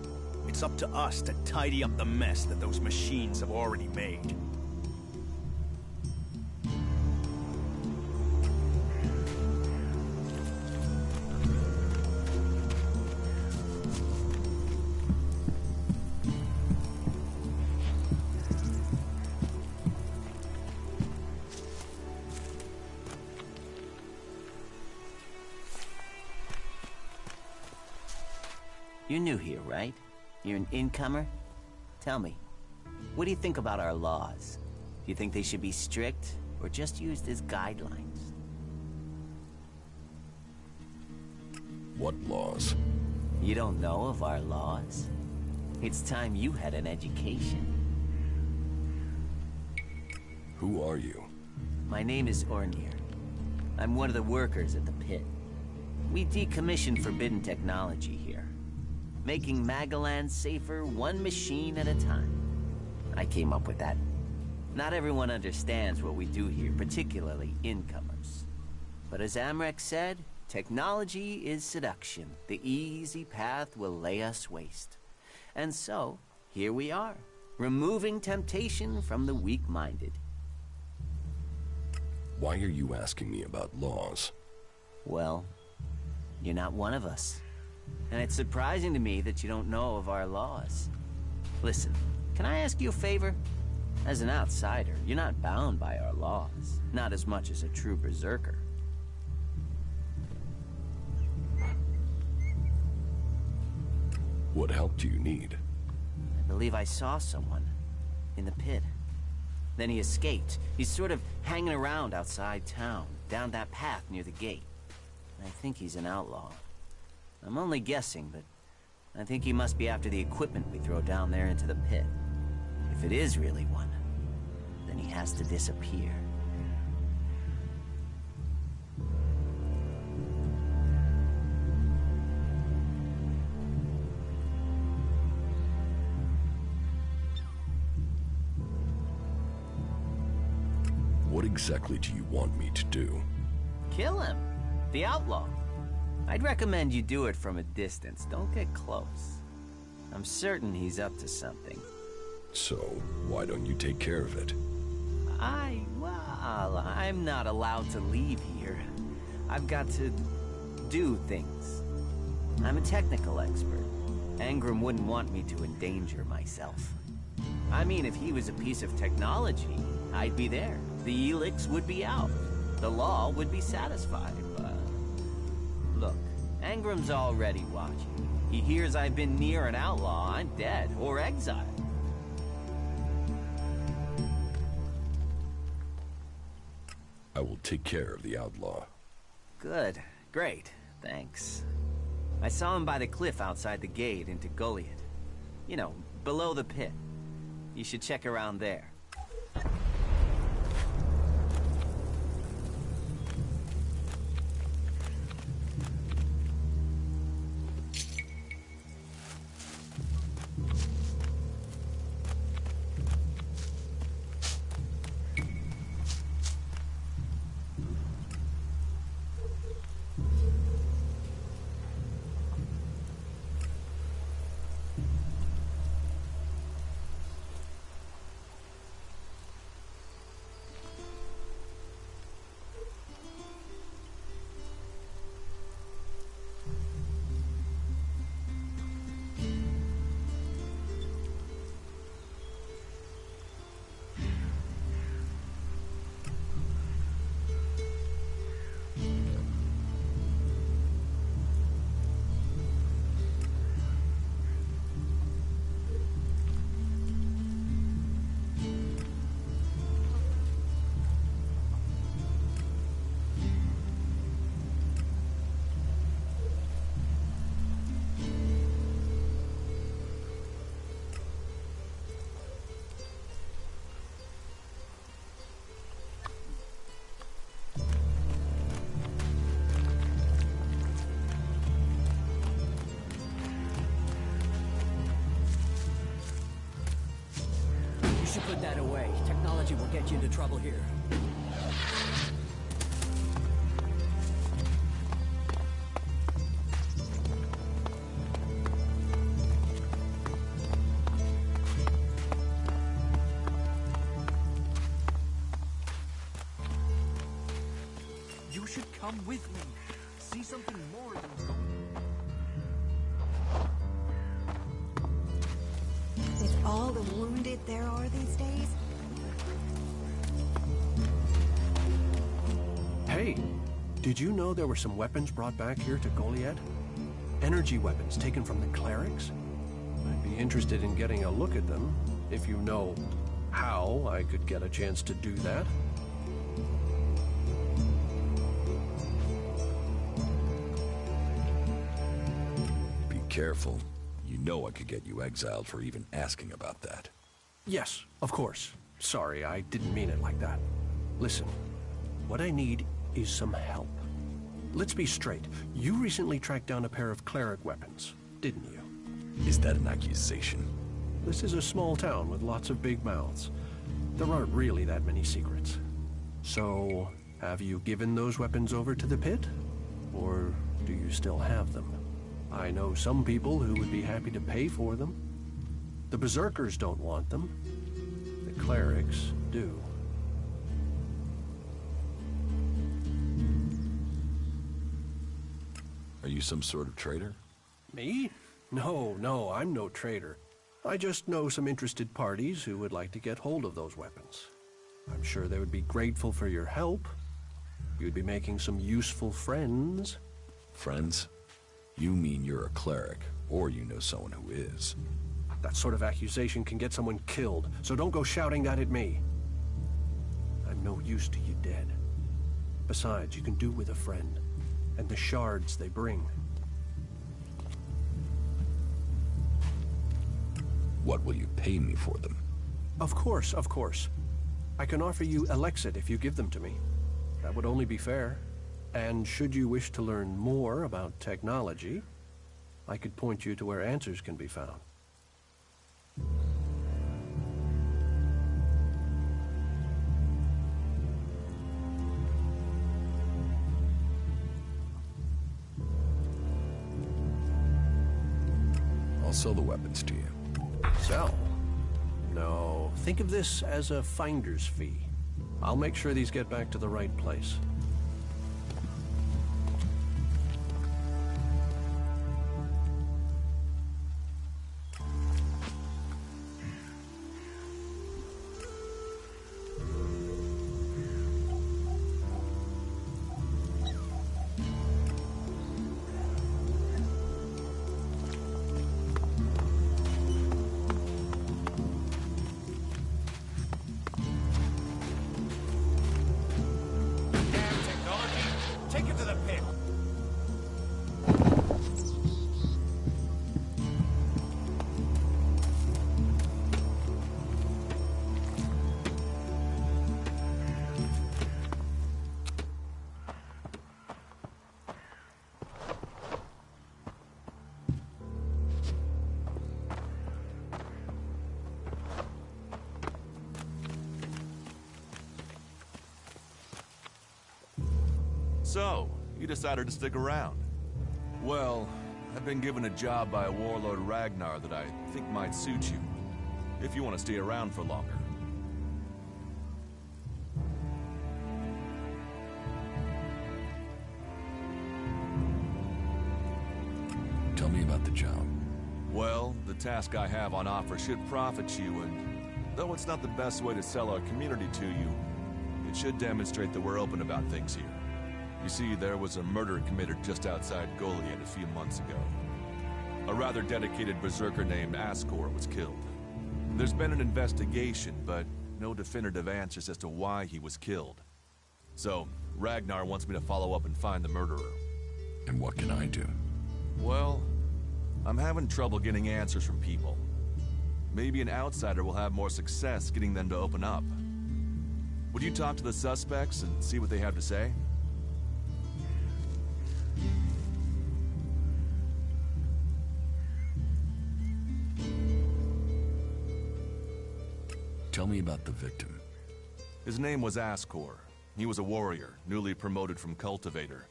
It's up to us to tidy up the mess that those machines have already made. You're new here, right? You're an incomer? Tell me, what do you think about our laws? Do you think they should be strict, or just used as guidelines? What laws? You don't know of our laws? It's time you had an education. Who are you? My name is Ornir. I'm one of the workers at the pit. We decommission forbidden technology here, making Magalan safer one machine at a time. I came up with that. Not everyone understands what we do here, particularly incomers. But as Amrek said, technology is seduction. The easy path will lay us waste. And so, here we are, removing temptation from the weak-minded. Why are you asking me about laws? Well, You're not one of us. And it's surprising to me that you don't know of our laws. Listen, can I ask you a favor? As an outsider, you're not bound by our laws. Not as much as a true berserker. What help do you need? I believe I saw someone in the pit. Then he escaped. He's sort of hanging around outside town, down that path near the gate. I think he's an outlaw. I'm only guessing, but I think he must be after the equipment we throw down there into the pit. If it is really one, then he has to disappear. What exactly do you want me to do? Kill him. The outlaw. I'd recommend you do it from a distance. Don't get close. I'm certain he's up to something. So, why don't you take care of it? Well, I'm not allowed to leave here. I've got to do things. I'm a technical expert. Angram wouldn't want me to endanger myself. I mean, if he was a piece of technology, I'd be there. The Elex would be out. The law would be satisfied, but... Look, Angram's already watching. He hears I've been near an outlaw, I'm dead, or exiled. I will take care of the outlaw. Good. Great. Thanks. I saw him by the cliff outside the gate into Goliath. You know, below the pit. You should check around there. You should put that away. Technology will get you into trouble here. You should come with me. See something more than gold. With all the wounded there are these days? Hey, did you know there were some weapons brought back here to Goliath? Energy weapons taken from the clerics? I'd be interested in getting a look at them, if you know how I could get a chance to do that. Be careful. You know I could get you exiled for even asking about that. Yes, of course. Sorry, I didn't mean it like that. Listen, what I need is some help. Let's be straight. You recently tracked down a pair of cleric weapons, didn't you? Is that an accusation? This is a small town with lots of big mouths. There aren't really that many secrets. So, have you given those weapons over to the pit? Or do you still have them? I know some people who would be happy to pay for them. The berserkers don't want them. The clerics do. Are Are you some sort of traitor? Me? No, I'm no traitor. I just know some interested parties who would like to get hold of those weapons. I'm sure they would be grateful for your help. You'd be making some useful friends. Friends? You mean you're a cleric, or you know someone who is. That sort of accusation can get someone killed, so don't go shouting that at me. I'm no use to you dead. Besides, you can do with a friend, and the shards they bring. What will you pay me for them? Of course. I can offer you Elex if you give them to me. That would only be fair. And should you wish to learn more about technology, I could point you to where answers can be found. I'll sell the weapons to you. Sell? No, think of this as a finder's fee. I'll make sure these get back to the right place. So, you decided to stick around. Well, I've been given a job by Warlord Ragnar that I think might suit you, if you want to stay around for longer. Tell me about the job. Well, the task I have on offer should profit you, and though it's not the best way to sell our community to you, it should demonstrate that we're open about things here. You see, there was a murder committed just outside Goliad a few months ago. A rather dedicated berserker named Ascor was killed. There's been an investigation, but no definitive answers as to why he was killed. So, Ragnar wants me to follow up and find the murderer. And what can I do? Well, I'm having trouble getting answers from people. Maybe an outsider will have more success getting them to open up. Would you talk to the suspects and see what they have to say? Tell me about the victim. His name was Ascor. He was a warrior, newly promoted from cultivator.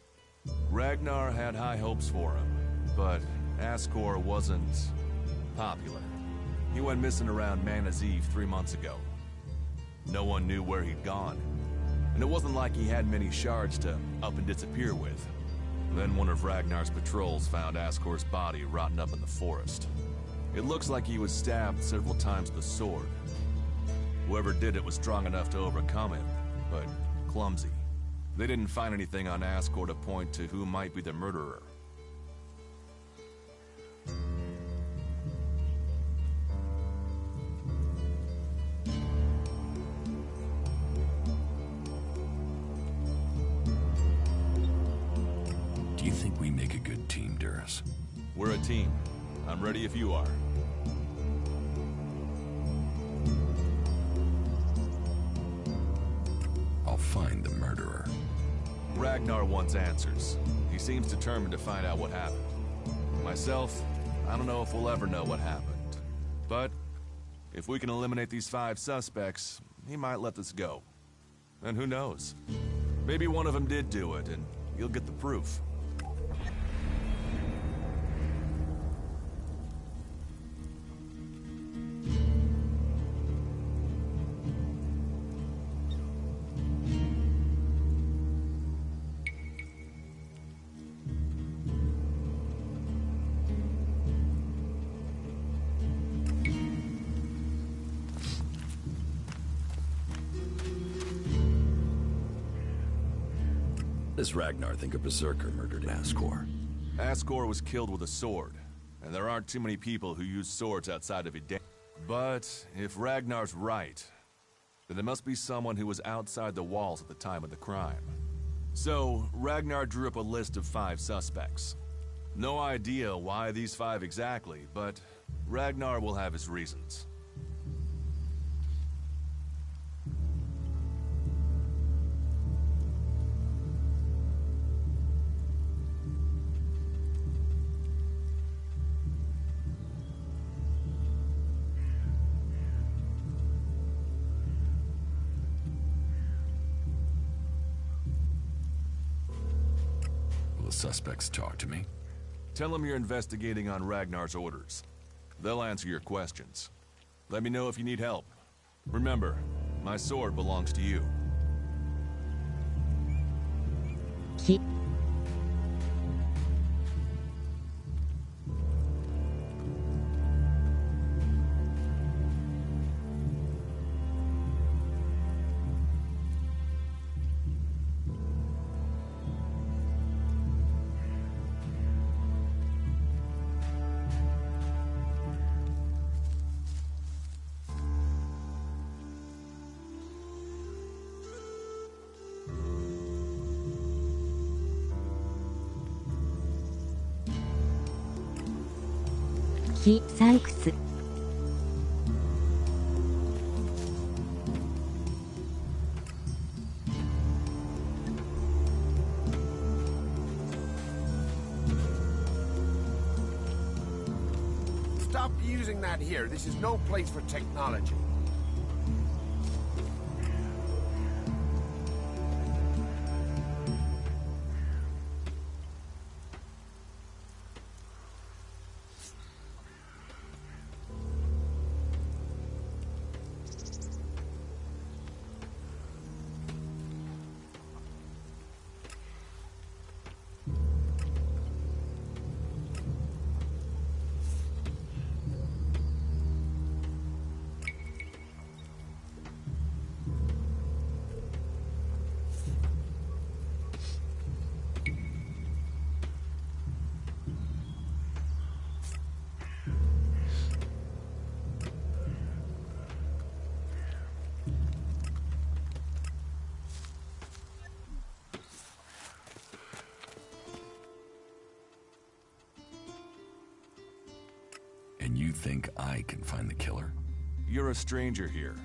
Ragnar had high hopes for him, but Ascor wasn't popular. He went missing around Mana's Eve 3 months ago. No one knew where he'd gone, and it wasn't like he had many shards to up and disappear with. Then one of Ragnar's patrols found Ascor's body rotten up in the forest. It looks like he was stabbed several times with a sword. Whoever did it was strong enough to overcome him, but clumsy. They didn't find anything on Ascor to point to who might be the murderer. Do you think we make a good team, Duras? We're a team. I'm ready if you are. I'll find the murderer. Ragnar wants answers. He seems determined to find out what happened. Myself, I don't know if we'll ever know what happened. But if we can eliminate these 5 suspects, he might let this go. And who knows? Maybe one of them did do it, and you'll get the proof. Does Ragnar think a berserker murdered Ascor? Ascor was killed with a sword, and there aren't too many people who use swords outside of Eden. But if Ragnar's right, then there must be someone who was outside the walls at the time of the crime. So, Ragnar drew up a list of 5 suspects. No idea why these 5 exactly, but Ragnar will have his reasons. Will the suspects talk to me? Tell them you're investigating on Ragnar's orders. They'll answer your questions. Let me know if you need help. Remember, my sword belongs to you. Stop using that here. This is no place for technology. And you think I can find the killer? You're a stranger here.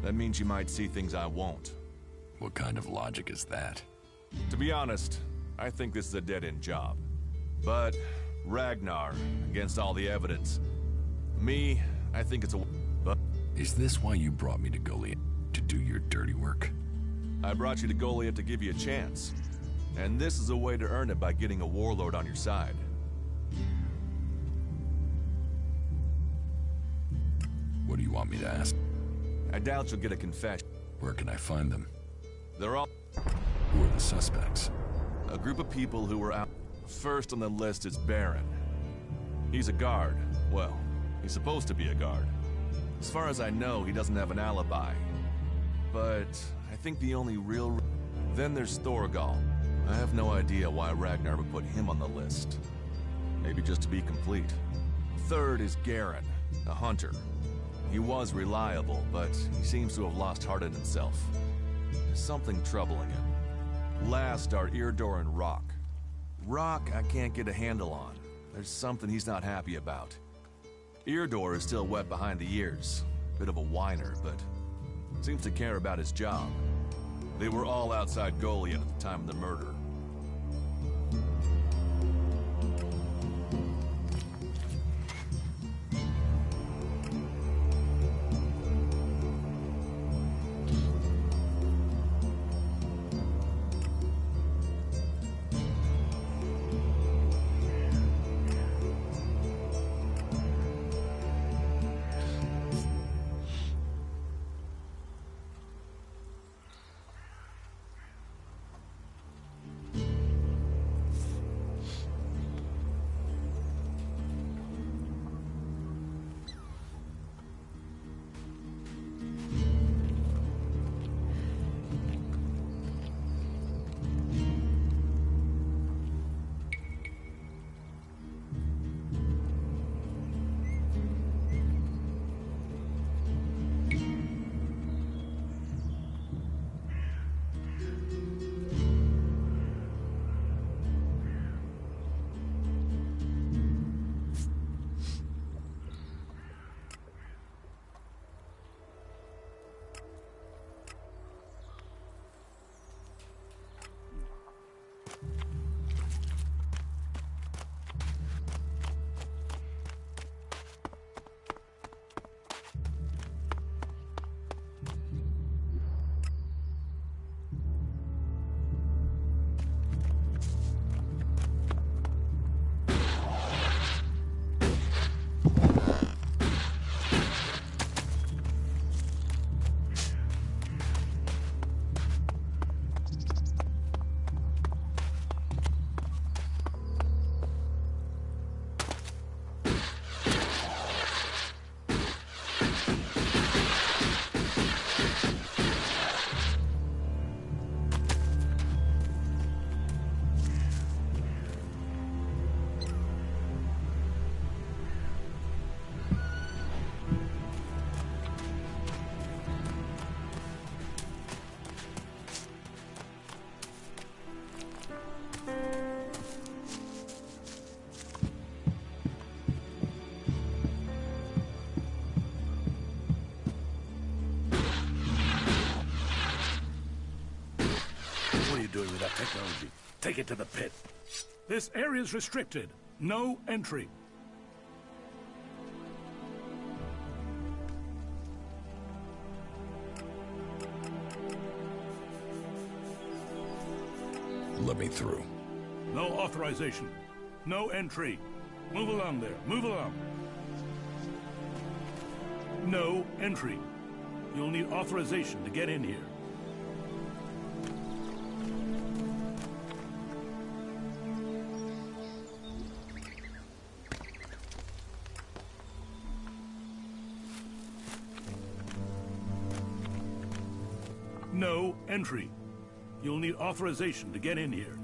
That means you might see things I won't. What kind of logic is that? To be honest, I think this is a dead-end job. But Ragnar, against all the evidence. Me, I think it's a... But is this why you brought me to Goliath? To do your dirty work? I brought you to Goliath to give you a chance. And this is a way to earn it by getting a warlord on your side. What do you want me to ask? I doubt you'll get a confession. Where can I find them? They're all... Who are the suspects? A group of people who were out... First on the list is Baron. He's a guard. Well, he's supposed to be a guard. As far as I know, he doesn't have an alibi. But I think the only real... Then there's Thorgal. I have no idea why Ragnar would put him on the list. Maybe just to be complete. Third is Garen, a hunter. He was reliable, but he seems to have lost heart in himself. There's something troubling him. Last are Irdor and Rock. Rock I can't get a handle on. There's something he's not happy about. Irdor is still wet behind the ears. Bit of a whiner, but seems to care about his job. They were all outside Goliath at the time of the murder. that technology. Take it to the pit. This area is restricted. No entry. Let me through. No authorization. No entry. Move along there. Move along. No entry. You'll need authorization to get in here. No entry. You'll need authorization to get in here.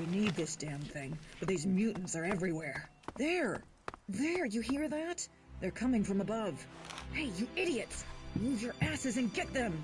We need this damn thing, but these mutants are everywhere. There! There, you hear that? They're coming from above. Hey, you idiots! Move your asses and get them!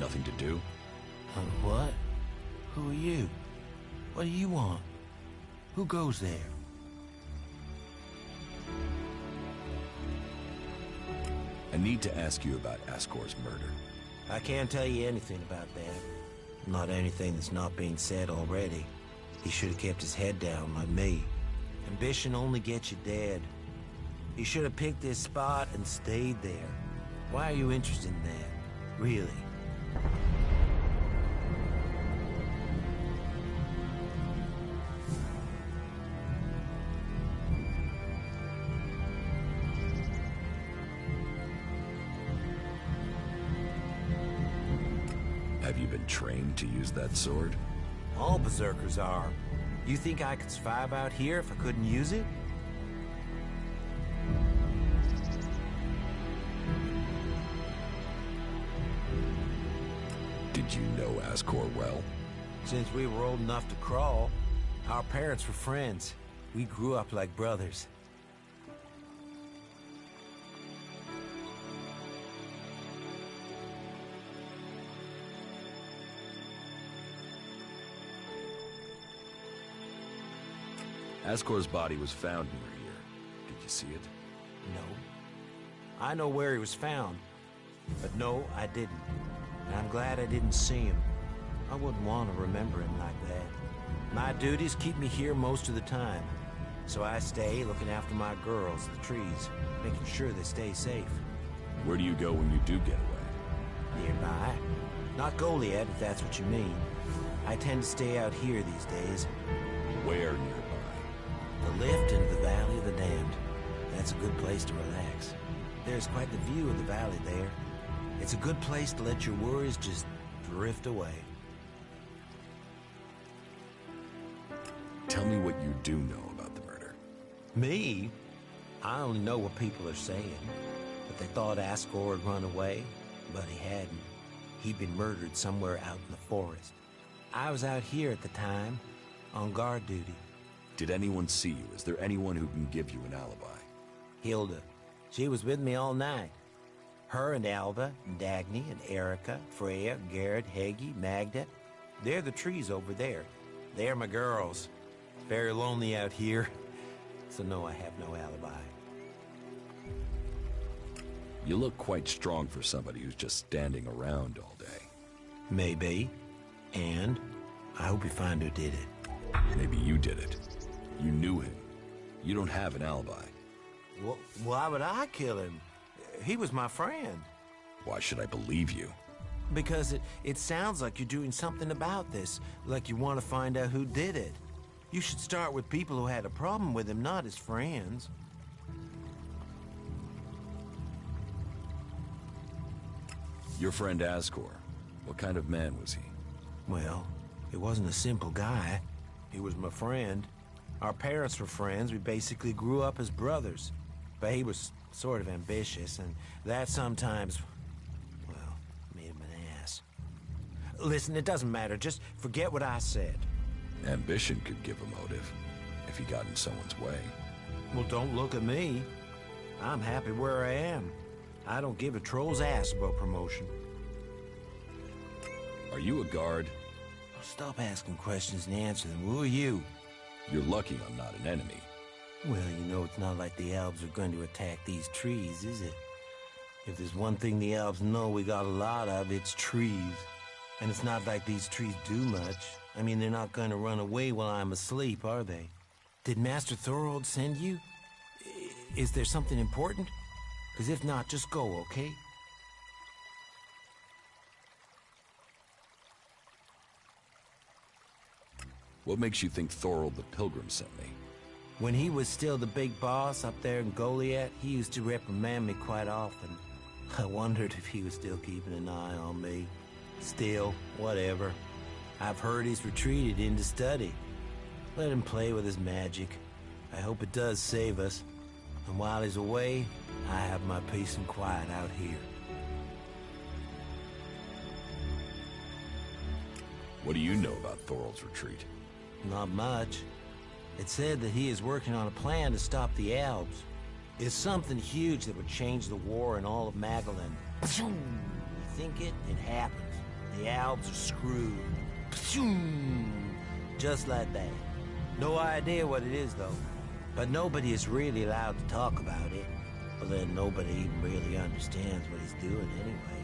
nothing to do? What? Who are you? What do you want? Who goes there? I need to ask you about Ascor's murder. I can't tell you anything about that. Not anything that's not being said already. He should have kept his head down like me. Ambition only gets you dead. He should have picked this spot and stayed there. Why are you interested in that? Really? Have you been trained to use that sword? All berserkers are. You think I could survive out here if I couldn't use it? Did you know Ascor well? Since we were old enough to crawl, our parents were friends. We grew up like brothers. Ascor's body was found near here. Did you see it? No. I know where he was found, but no, I didn't. And I'm glad I didn't see him. I wouldn't want to remember him like that. My duties keep me here most of the time, so I stay looking after my girls, the trees, making sure they stay safe. Where do you go when you do get away? Nearby. Not Goliad, if that's what you mean. I tend to stay out here these days. Where nearby? The lift into the Valley of the Damned. That's a good place to relax. There's quite the view of the valley there. It's a good place to let your worries just drift away. Tell me what you do know about the murder. Me? I only know what people are saying. But they thought Ascor had run away, but he hadn't. He'd been murdered somewhere out in the forest. I was out here at the time, on guard duty. Did anyone see you? Is there anyone who can give you an alibi? Hilda. She was with me all night. Her and Alba, and Dagny, and Erica, Freya, Garrett, Heggie, Magda. They're the trees over there. They're my girls. Very lonely out here. So no, I have no alibi. You look quite strong for somebody who's just standing around all day. Maybe. And I hope you find who did it. Maybe you did it. You knew him. You don't have an alibi. Well, why would I kill him? He was my friend. Why should I believe you? Because it sounds like you're doing something about this, like you want to find out who did it. You should start with people who had a problem with him, not his friends. Your friend Ascor, what kind of man was he? Well, he wasn't a simple guy. He was my friend. Our parents were friends. We basically grew up as brothers. But he was sort of ambitious, and that sometimes, well, made him an ass. Listen, it doesn't matter. Just forget what I said. Ambition could give a motive, if he got in someone's way. Well, don't look at me. I'm happy where I am. I don't give a troll's ass about promotion. Are you a guard? Stop asking questions and answer them. Who are you? You're lucky I'm not an enemy. Well, you know, it's not like the elves are going to attack these trees, is it? If there's one thing the elves know we got a lot of, it's trees. And it's not like these trees do much. I mean, they're not going to run away while I'm asleep, are they? Did Master Thorold send you? Is there something important? Because if not, just go, okay? What makes you think Thorold the Pilgrim sent me? When he was still the big boss up there in Goliath, he used to reprimand me quite often. I wondered if he was still keeping an eye on me. Still, whatever. I've heard he's retreated into study. Let him play with his magic. I hope it does save us. And while he's away, I have my peace and quiet out here. What do you know about Thorold's retreat? Not much. It said that he is working on a plan to stop the elves. It's something huge that would change the war in all of Magalan. You think it, it happens. the Albs are screwed. Pshoom! Just like that. No idea what it is, though. But nobody is really allowed to talk about it. Well, then nobody even really understands what he's doing anyway.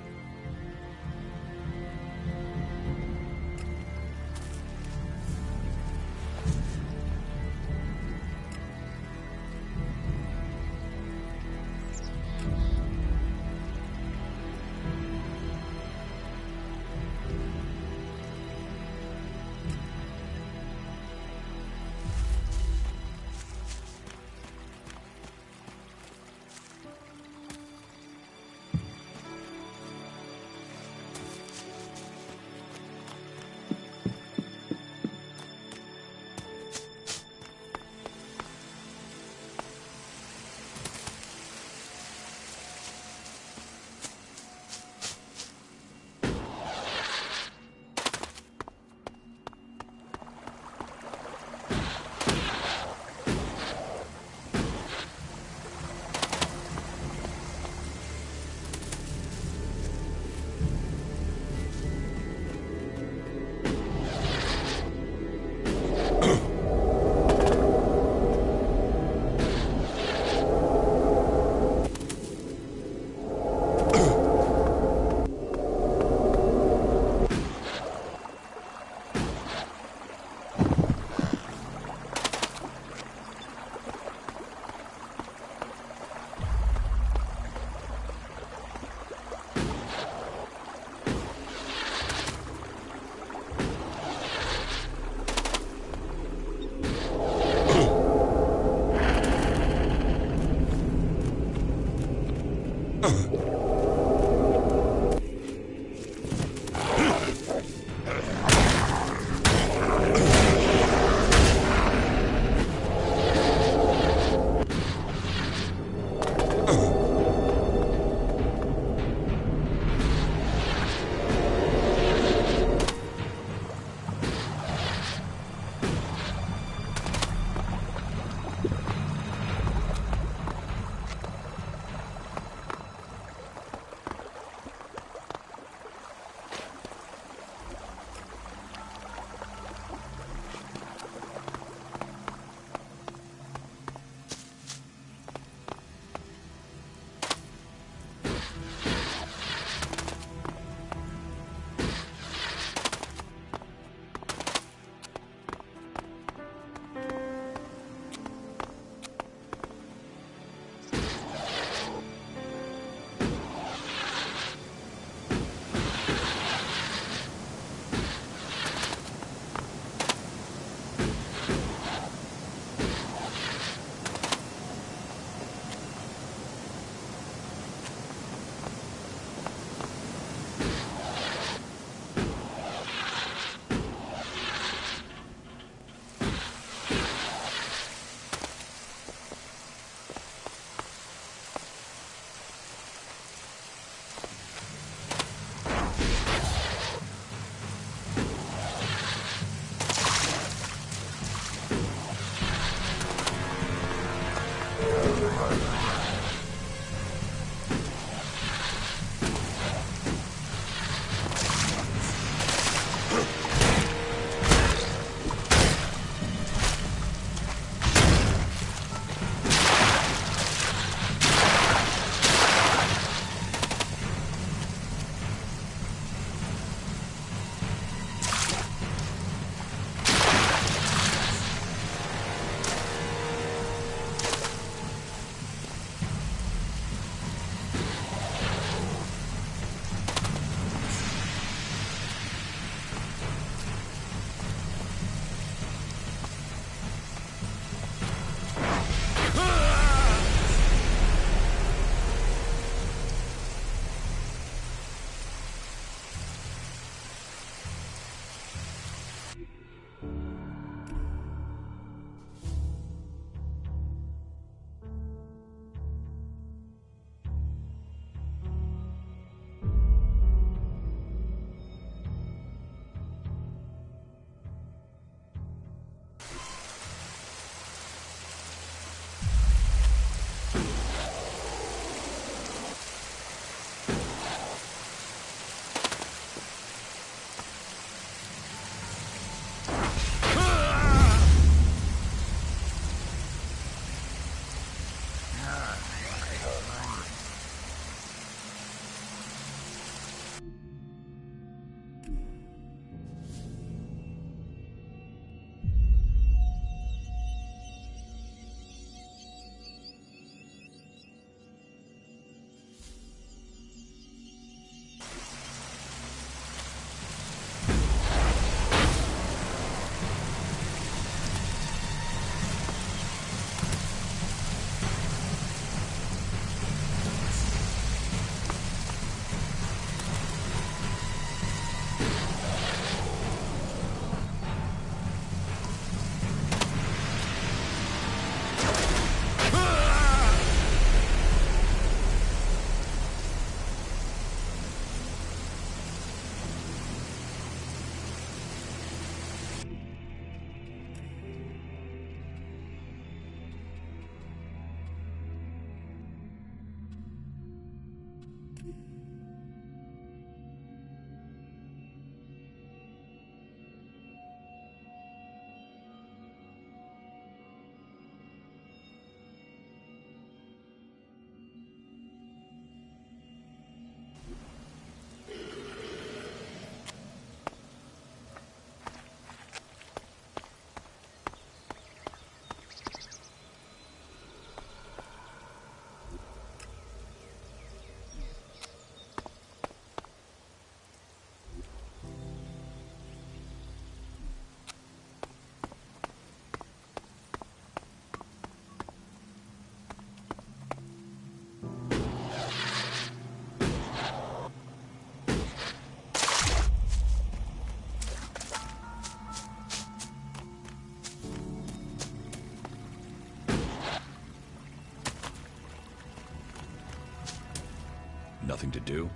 nothing to do?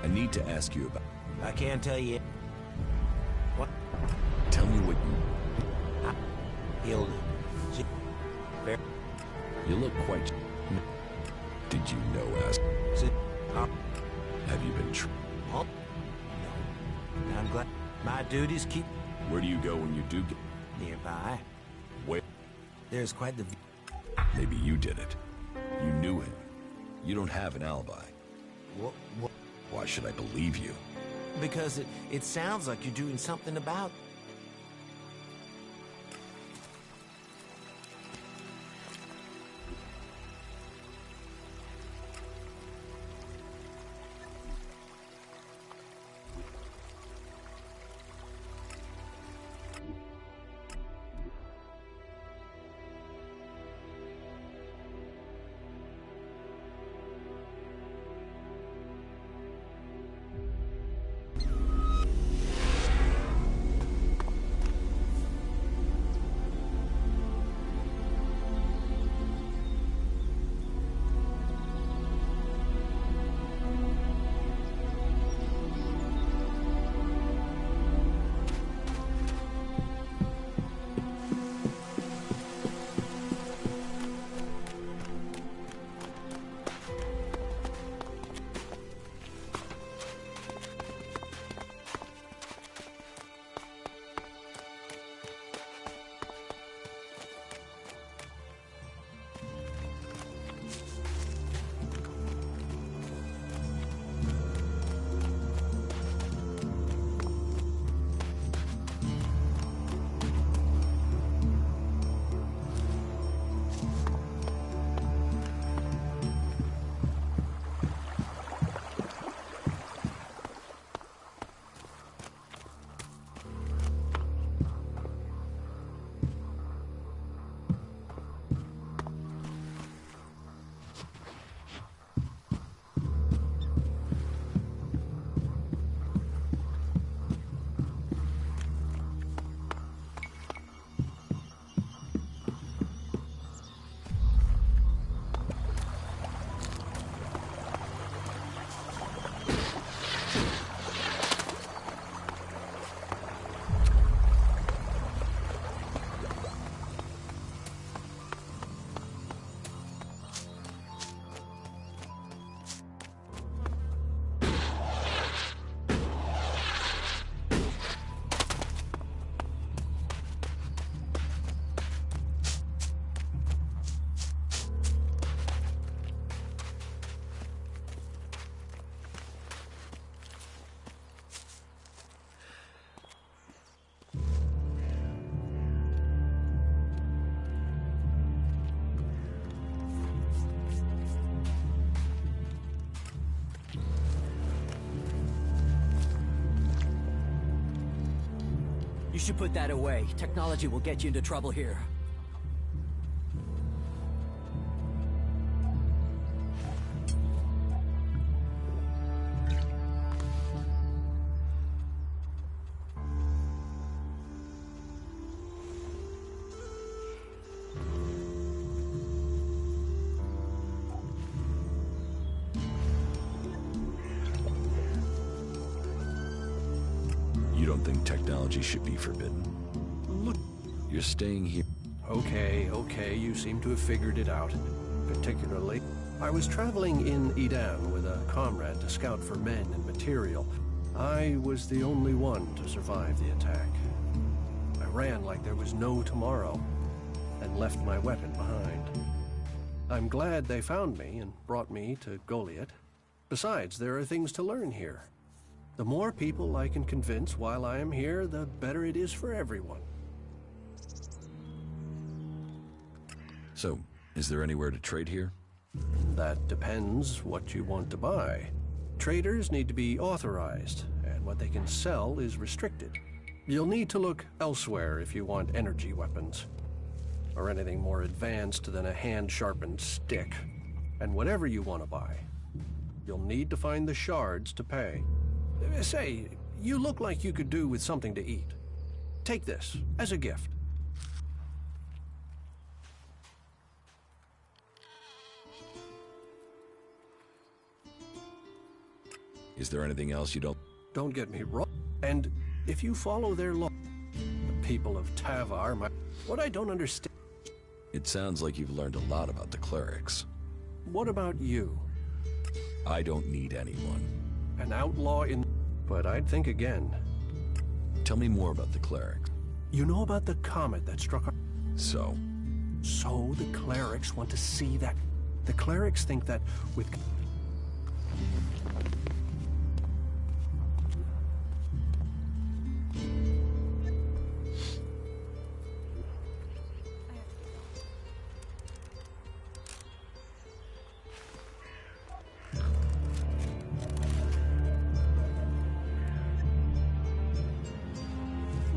I need to ask you about... I can't tell you. What? Tell me what you... He'll... You look quite... Did you know ask... Have you been No. I'm glad my duties keep... Where do you go when you do get... Nearby. Where? There's quite the... Maybe you did it. You knew him. You don't have an alibi. What? Why should I believe you? Because it sounds like you're doing something about... You should put that away. Technology will get you into trouble here. You don't think technology should be forbidden? Look, you're staying here. Okay, you seem to have figured it out. Particularly, I was traveling in Eden with a comrade to scout for men and material. I was the only one to survive the attack. I ran like there was no tomorrow, and left my weapon behind. I'm glad they found me and brought me to Goliath. Besides, there are things to learn here. The more people I can convince while I am here, the better it is for everyone. So, is there anywhere to trade here? That depends what you want to buy. Traders need to be authorized, and what they can sell is restricted. You'll need to look elsewhere if you want energy weapons, or anything more advanced than a hand-sharpened stick. And whatever you want to buy, you'll need to find the shards to pay. Say, you look like you could do with something to eat. Take this as a gift. Is there anything else you don't... Don't get me wrong. And if you follow their law, the people of Tavar might... What I don't understand... It sounds like you've learned a lot about the clerics. What about you? I don't need anyone. An outlaw in... But I'd think again. Tell me more about the clerics. You know about the comet that struck our... So? So the clerics want to see that... The clerics think that with...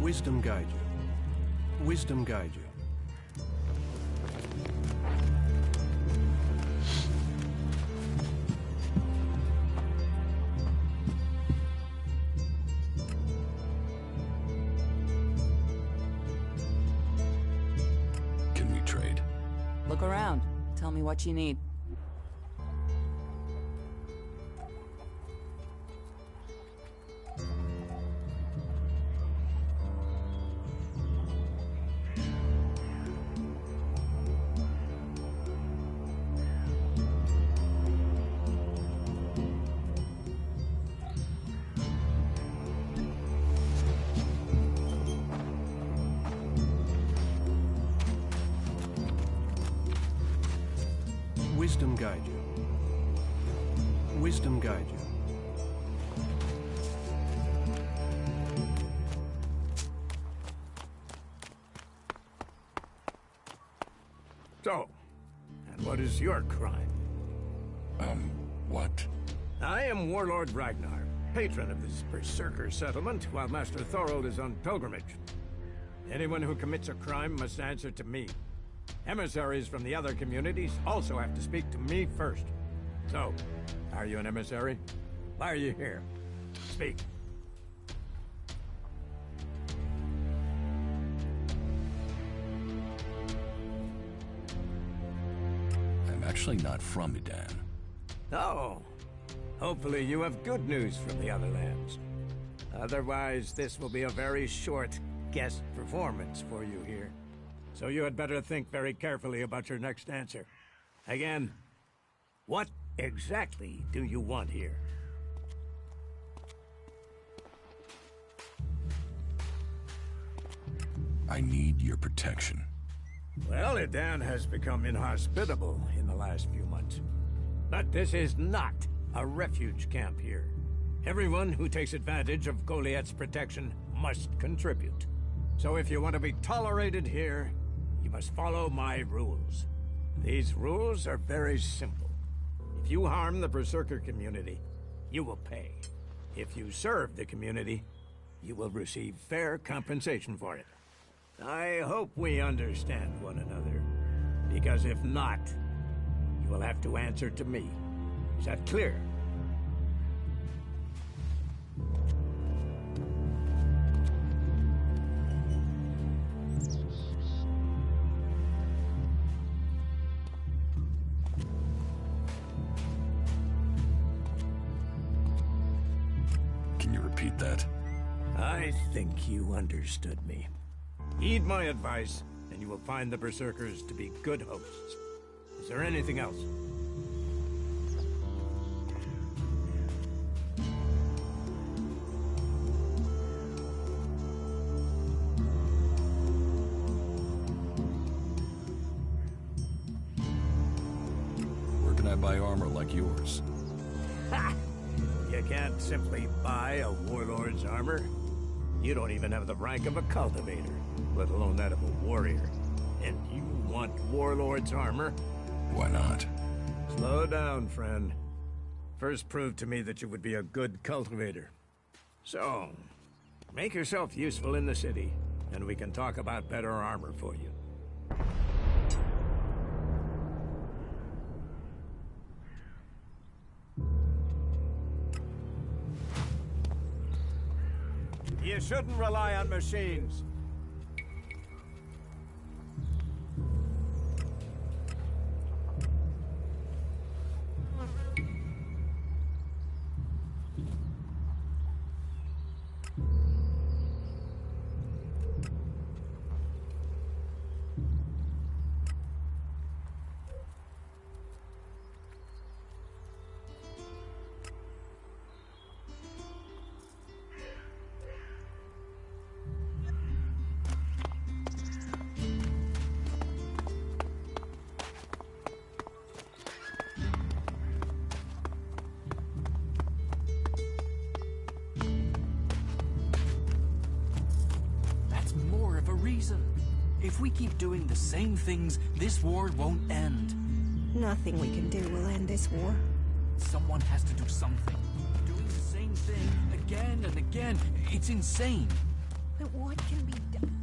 Wisdom guide you. Wisdom guide you. Can we trade? Look around. Tell me what you need. Wisdom guide you. Wisdom guide you. So, and what is your crime? What? I am Warlord Ragnar, patron of this Berserker settlement, while Master Thorold is on pilgrimage. Anyone who commits a crime must answer to me. Emissaries from the other communities also have to speak to me first. So, are you an emissary? Why are you here? Speak. I'm actually not from Edan. Oh, hopefully you have good news from the other lands. Otherwise, this will be a very short guest performance for you here. So you had better think very carefully about your next answer. Again, what exactly do you want here? I need your protection. Well, Edan has become inhospitable in the last few months. But this is not a refuge camp here. Everyone who takes advantage of Goliath's protection must contribute. So if you want to be tolerated here, you must follow my rules. These rules are very simple. If you harm the Berserker community, you will pay. If you serve the community, you will receive fair compensation for it. I hope we understand one another, because if not, you will have to answer to me. Is that clear? Can you repeat that? I think you understood me. Heed my advice, and you will find the Berserkers to be good hosts. Is there anything else? Where can I buy armor like yours? Ha! You can't simply buy a warlord's armor. You don't even have the rank of a cultivator, let alone that of a warrior. And you want warlord's armor? Why not? Slow down, friend. First prove to me that you would be a good cultivator. So, make yourself useful in the city, and we can talk about better armor for you. You shouldn't rely on machines. If we keep doing the same things, this war won't end. Nothing we can do will end this war. Someone has to do something. Doing the same thing again and again, it's insane. But what can be done?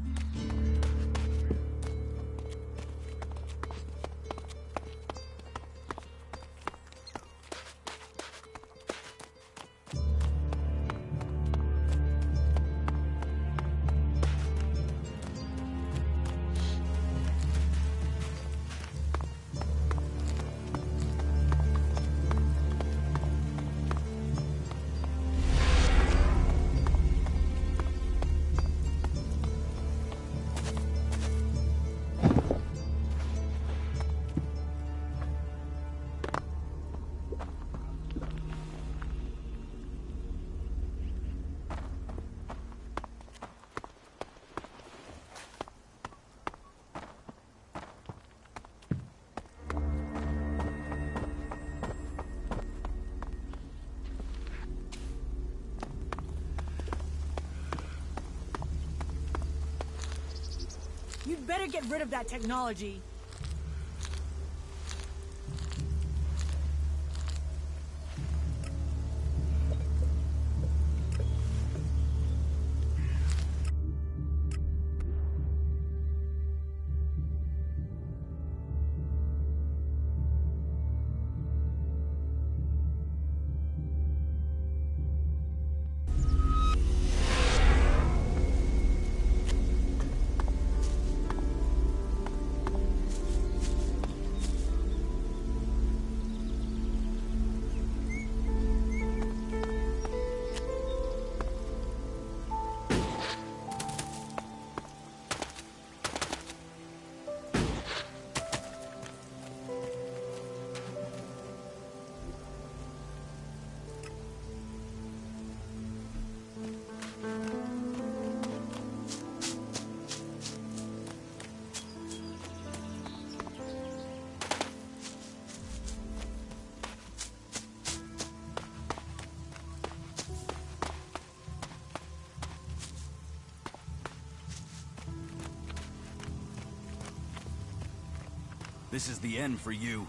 You'd better get rid of that technology. This is the end for you.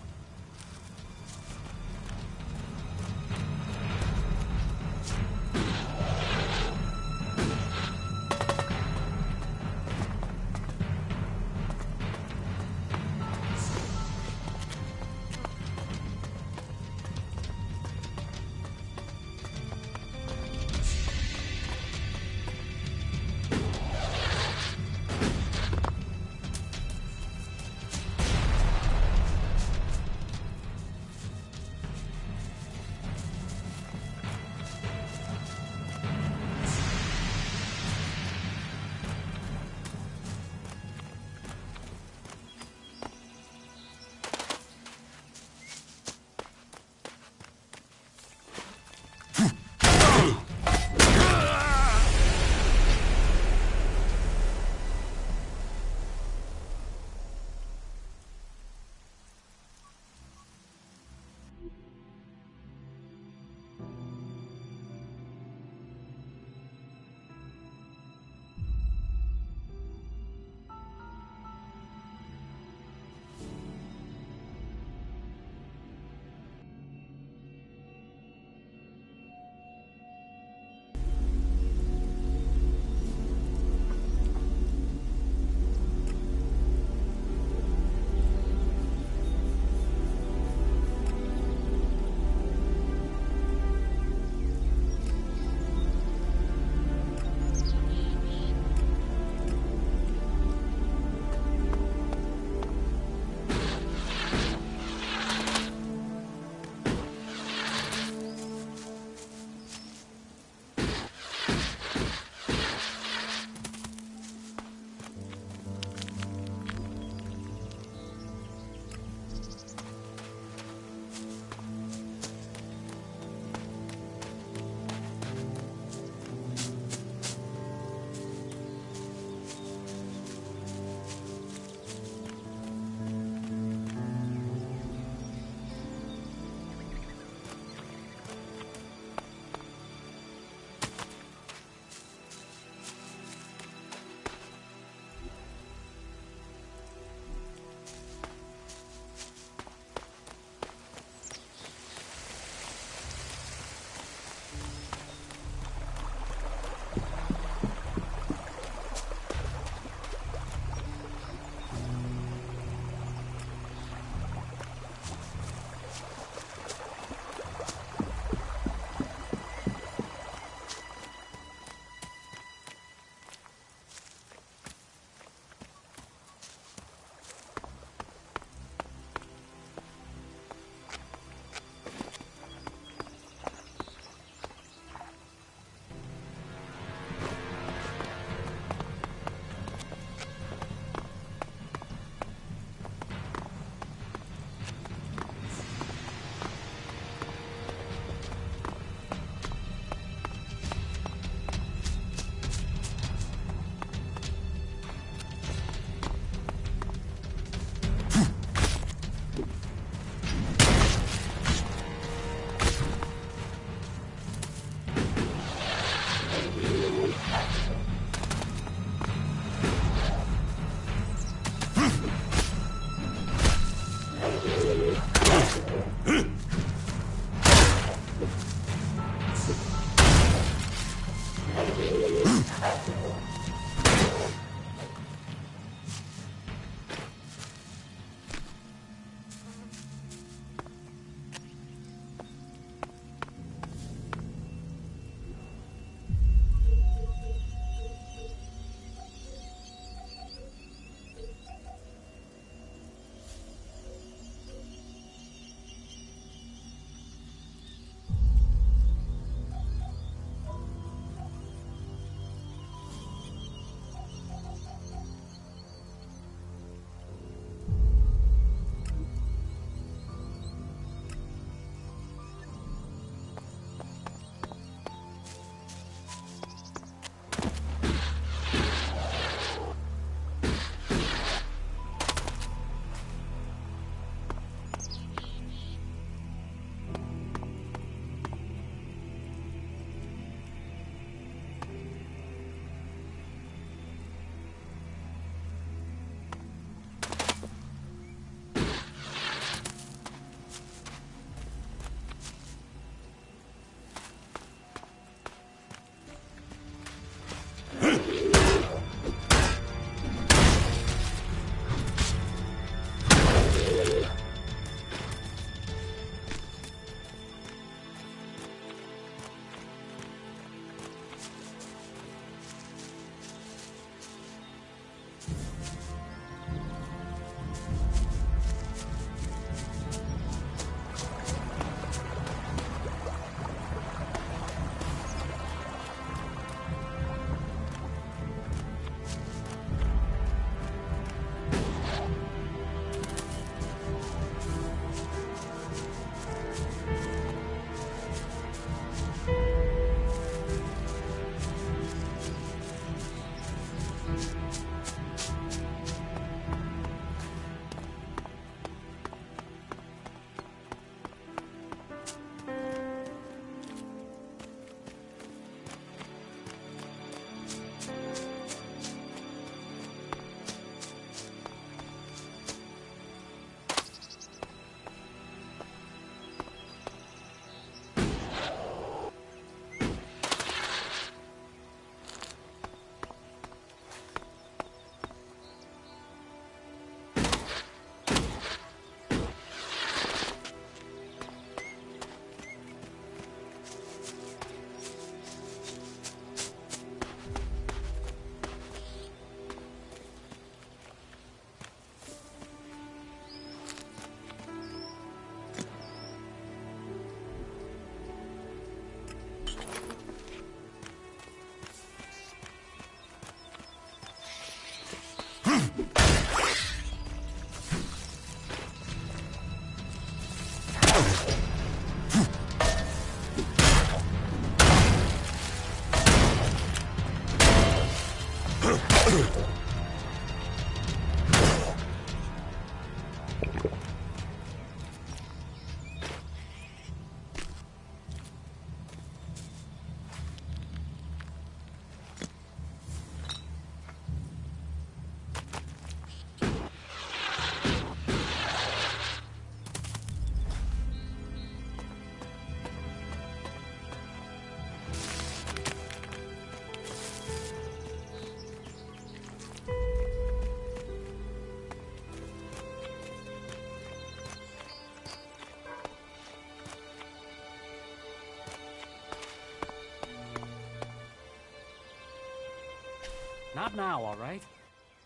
Not now, all right?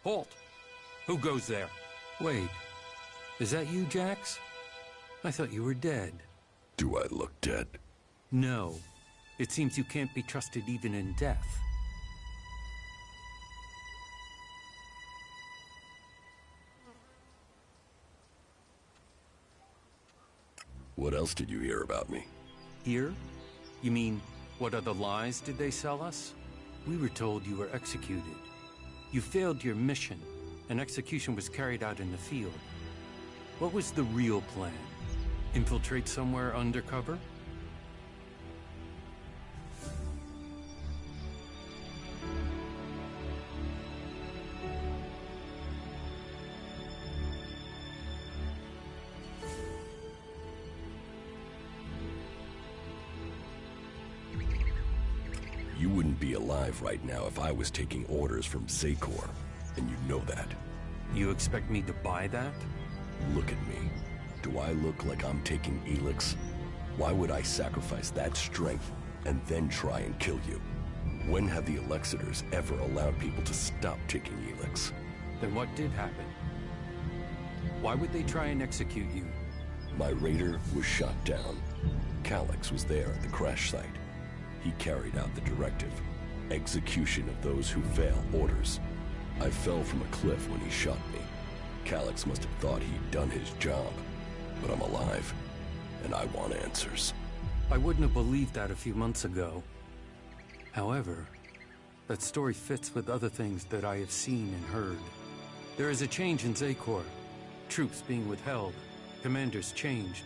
Halt! Who goes there? Wait, is that you, Jax? I thought you were dead. Do I look dead? No. It seems you can't be trusted even in death. What else did you hear about me? Here? You mean, what other lies did they sell us? We were told you were executed. You failed your mission, and execution was carried out in the field. What was the real plan? Infiltrate somewhere undercover? You wouldn't be alive right now if I was taking orders from Zakor, and you know that. You expect me to buy that? Look at me. Do I look like I'm taking Elex? Why would I sacrifice that strength and then try and kill you? When have the Elexitors ever allowed people to stop taking Elex? Then what did happen? Why would they try and execute you? My raider was shot down. Calyx was there at the crash site. He carried out the directive. Execution of those who fail orders. I fell from a cliff when he shot me. Calyx must have thought he'd done his job. But I'm alive, and I want answers. I wouldn't have believed that a few months ago. However, that story fits with other things that I have seen and heard. There is a change in Zakor. Troops being withheld. Commanders changed.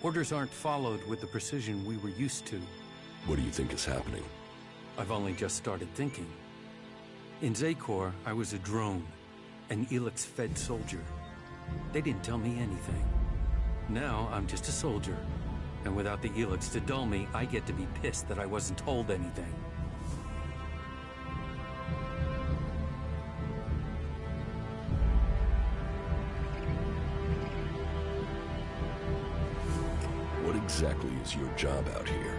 Orders aren't followed with the precision we were used to. What do you think is happening? I've only just started thinking. In Zakor, I was a drone, an Elex-fed soldier. They didn't tell me anything. Now, I'm just a soldier. And without the Elex to dull me, I get to be pissed that I wasn't told anything. What exactly is your job out here?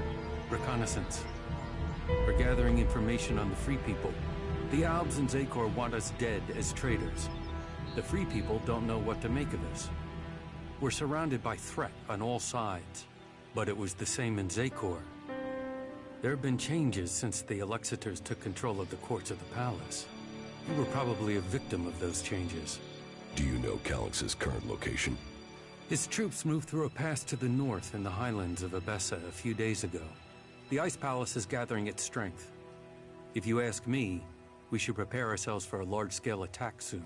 Reconnaissance. We're gathering information on the Free People. The Albs and Zakor want us dead as traitors. The Free People don't know what to make of this. We're surrounded by threat on all sides. But it was the same in Zakor. There have been changes since the Elexitors took control of the courts of the palace. You were probably a victim of those changes. Do you know Calyx's current location? His troops moved through a pass to the north in the highlands of Abessa a few days ago. The Ice Palace is gathering its strength. If you ask me, we should prepare ourselves for a large-scale attack soon.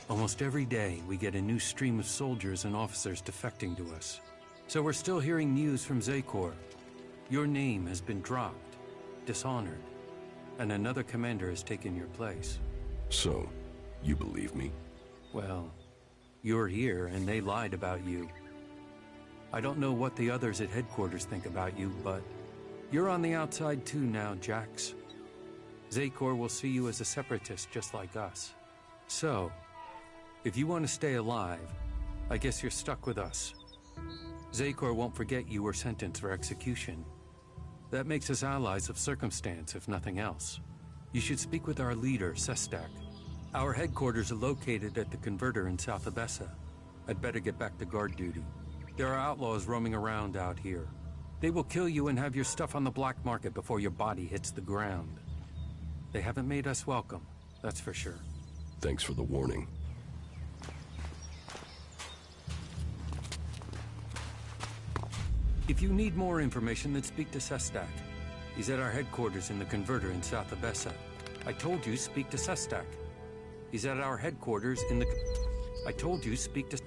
Almost every day, we get a new stream of soldiers and officers defecting to us. So we're still hearing news from Zakor. Your name has been dropped, dishonored, and another commander has taken your place. So, you believe me? Well, you're here and they lied about you. I don't know what the others at headquarters think about you, but you're on the outside too now, Jax. Zakor will see you as a separatist just like us. So, if you want to stay alive, I guess you're stuck with us. Zakor won't forget you were sentenced for execution. That makes us allies of circumstance, if nothing else. You should speak with our leader, Sestak. Our headquarters are located at the converter in South Abessa. I'd better get back to guard duty. There are outlaws roaming around out here. They will kill you and have your stuff on the black market before your body hits the ground. They haven't made us welcome, that's for sure. Thanks for the warning. If you need more information, then speak to Sestak. He's at our headquarters in the converter in South Abessa. I told you, speak to Sestak. He's at our headquarters in the... I told you, speak to...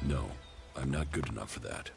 No, I'm not good enough for that.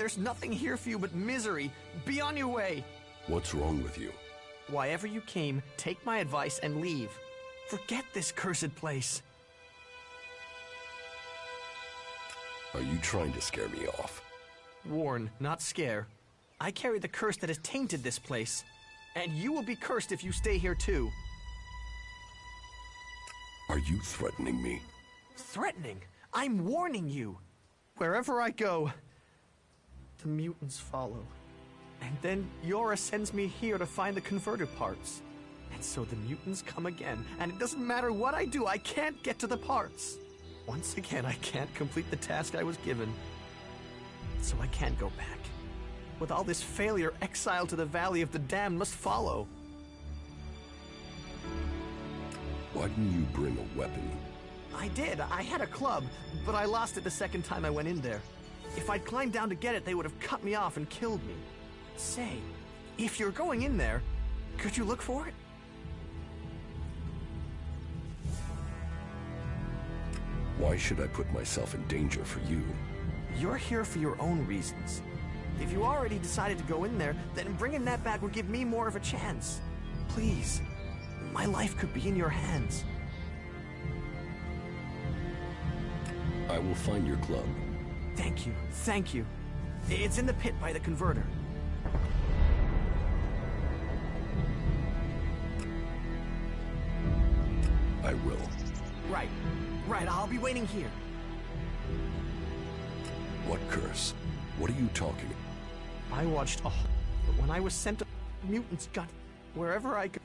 There's nothing here for you but misery. Be on your way. What's wrong with you? Why ever you came, take my advice and leave. Forget this cursed place. Are you trying to scare me off? Warn, not scare. I carry the curse that has tainted this place. And you will be cursed if you stay here too. Are you threatening me? Threatening? I'm warning you. Wherever I go, the mutants follow. And then Yora sends me here to find the converter parts. And so the mutants come again, and it doesn't matter what I do, I can't get to the parts. Once again, I can't complete the task I was given. So I can't go back. With all this failure, exile to the Valley of the Damned must follow. Why didn't you bring a weapon? I did. I had a club, but I lost it the second time I went in there. If I'd climbed down to get it, they would have cut me off and killed me. Say, if you're going in there, could you look for it? Why should I put myself in danger for you? You're here for your own reasons. If you already decided to go in there, then bringing that back would give me more of a chance. Please, my life could be in your hands. I will find your club. Thank you, thank you. It's in the pit by the converter. I will. Right, I'll be waiting here. What curse? What are you talking? I watched all, but when I was sent to mutants got wherever I could.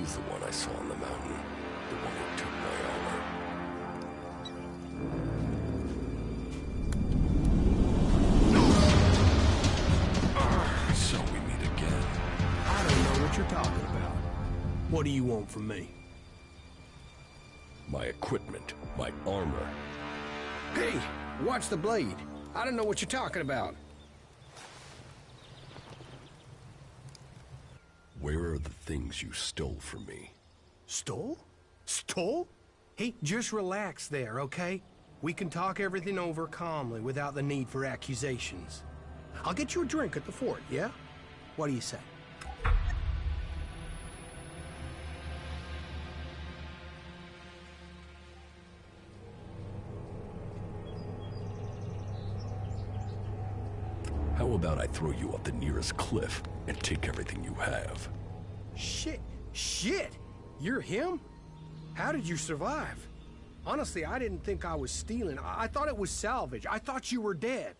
He's the one I saw on the mountain. The one who took my armor. So we meet again. I don't know what you're talking about. What do you want from me? My equipment, my armor. Hey, watch the blade. I don't know what you're talking about. Where are the things you stole from me? Stole? Stole? Hey, just relax there, okay? We can talk everything over calmly without the need for accusations. I'll get you a drink at the fort, yeah? What do you say? about I throw you off the nearest cliff and take everything you have. Shit! You're him? How did you survive? Honestly, I didn't think I was stealing. I thought it was salvage. I thought you were dead.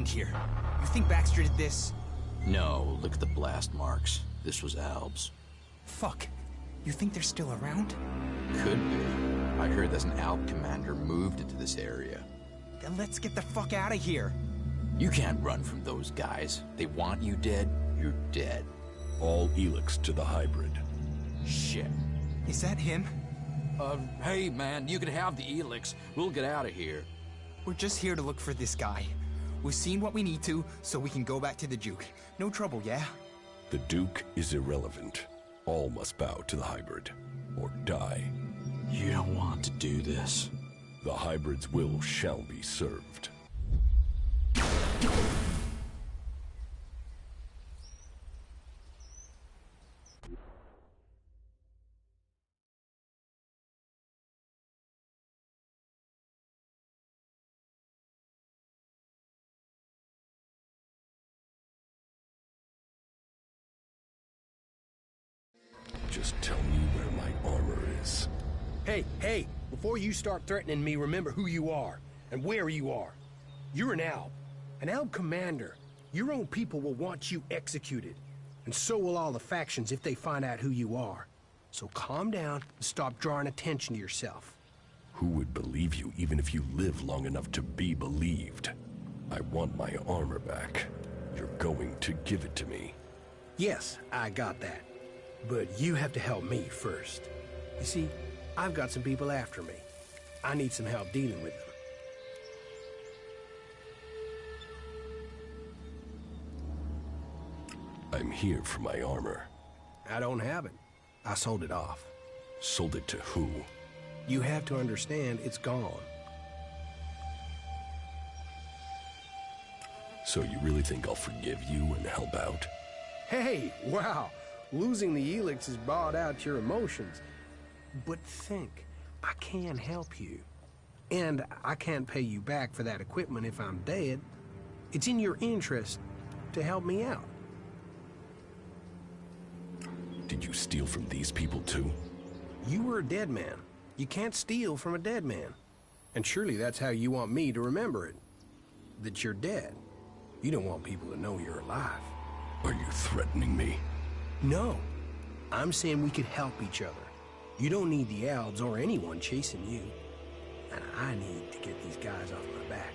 Here. You think Baxter did this? No, look at the blast marks. This was Alb's. Fuck. You think they're still around? Could be. I heard there's an Alb commander moved into this area. Then let's get the fuck out of here. You can't run from those guys. They want you dead, you're dead. All Elex to the hybrid. Shit. Is that him? Hey man, you can have the Elex. We'll get out of here. We're just here to look for this guy. We've seen what we need to, so we can go back to the Duke. No trouble, yeah? The Duke is irrelevant. All must bow to the hybrid, or die. You don't want to do this. The hybrid's will shall be served. Just tell me where my armor is. Hey, before you start threatening me, remember who you are and where you are. You're an Alb commander. Your own people will want you executed, and so will all the factions if they find out who you are. So calm down and stop drawing attention to yourself. Who would believe you even if you live long enough to be believed? I want my armor back. You're going to give it to me. Yes, I got that. But you have to help me first. You see, I've got some people after me. I need some help dealing with them. I'm here for my armor. I don't have it. I sold it off. Sold it to who? You have to understand, it's gone. So you really think I'll forgive you and help out? Hey, wow. Losing the Elex has brought out your emotions. But think, I can help you. And I can't pay you back for that equipment if I'm dead. It's in your interest to help me out. Did you steal from these people too? You were a dead man. You can't steal from a dead man. And surely that's how you want me to remember it. That you're dead. You don't want people to know you're alive. Are you threatening me? No. I'm saying we could help each other. You don't need the Albs or anyone chasing you. And I need to get these guys off my back.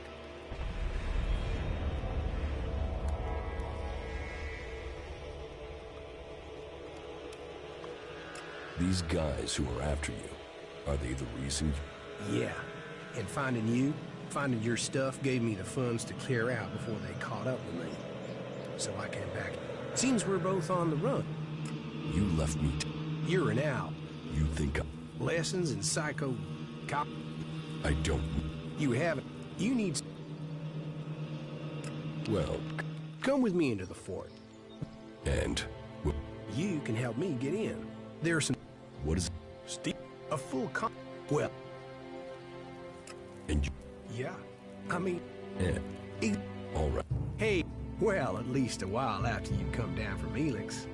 These guys who are after you, are they the reason? Yeah. And finding you, finding your stuff gave me the funds to clear out before they caught up with me. So I came back. Seems we're both on the run. You left me You're an Alb. You think Lessons in psycho... cop... I don't... You haven't. You need... Well... Come with me into the fort. And... You can help me get in. There's some... What is... A full Well... And you... Yeah. I mean... All right. Hey, well, at least a while after you come down from Elex.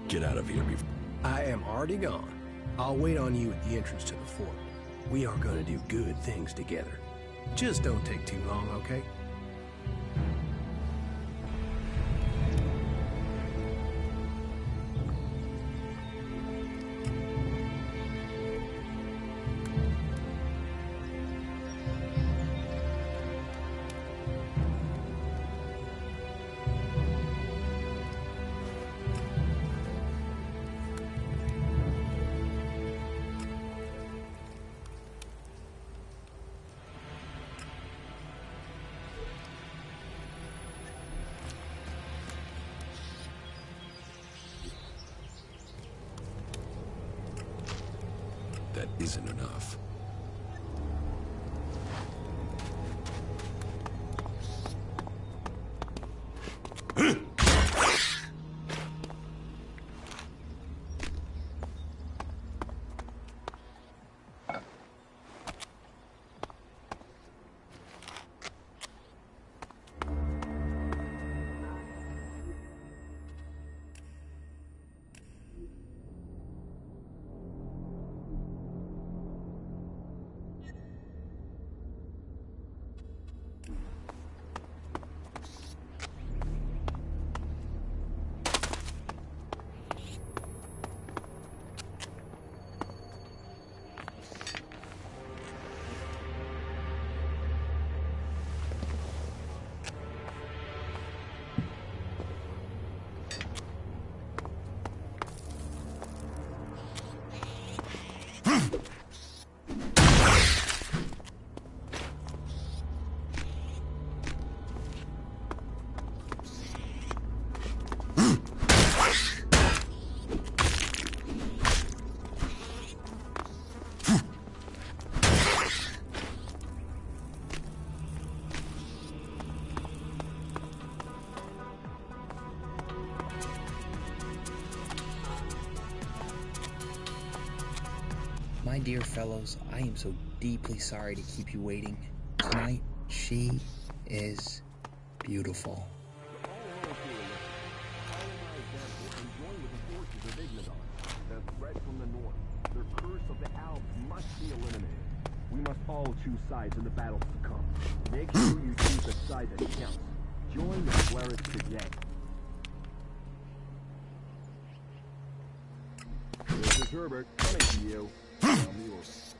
Get out of here before... I am already gone. I'll wait on you at the entrance to the fort. We are gonna do good things together. Just don't take too long, okay? isn't enough. My dear fellows, I am so deeply sorry to keep you waiting. Tonight, she is beautiful. The threat from the north, the curse of the Alps must be eliminated. We must all choose sides in the battles to come. Make sure you choose a side that counts. Join the Clerics today. This is Herbert, coming to you. I'm yours.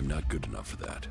I'm not good enough for that.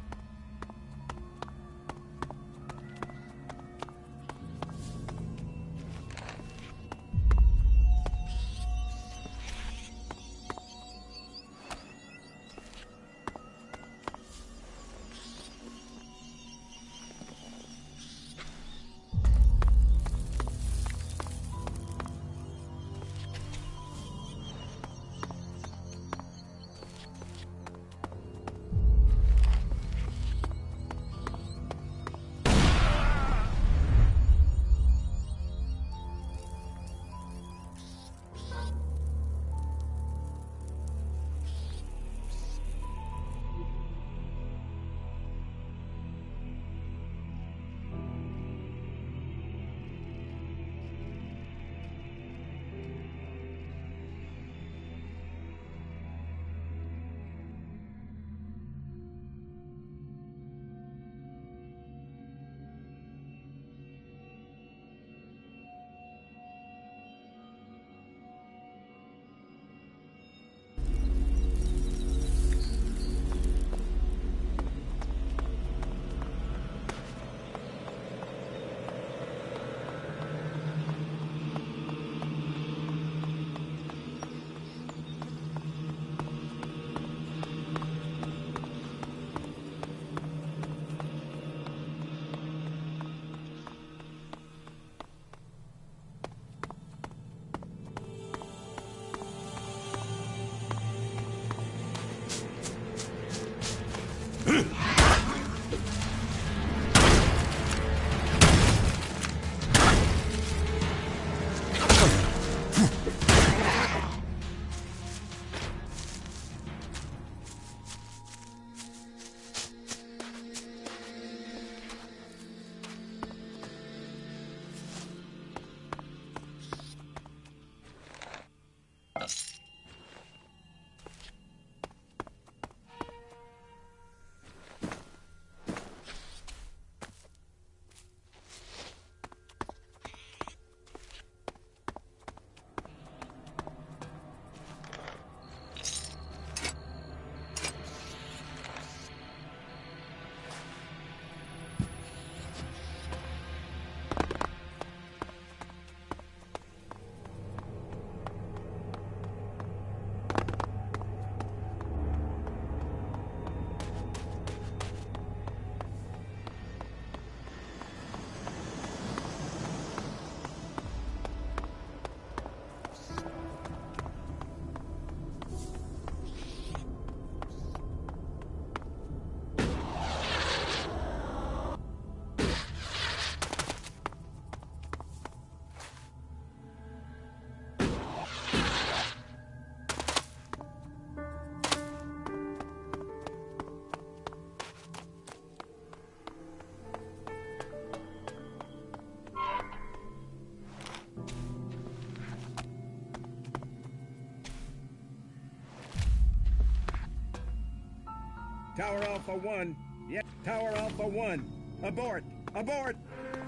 Tower Alpha 1. Yeah, Tower Alpha 1. Abort! Abort!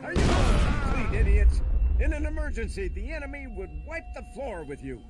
Are you all complete idiots? In an emergency, the enemy would wipe the floor with you.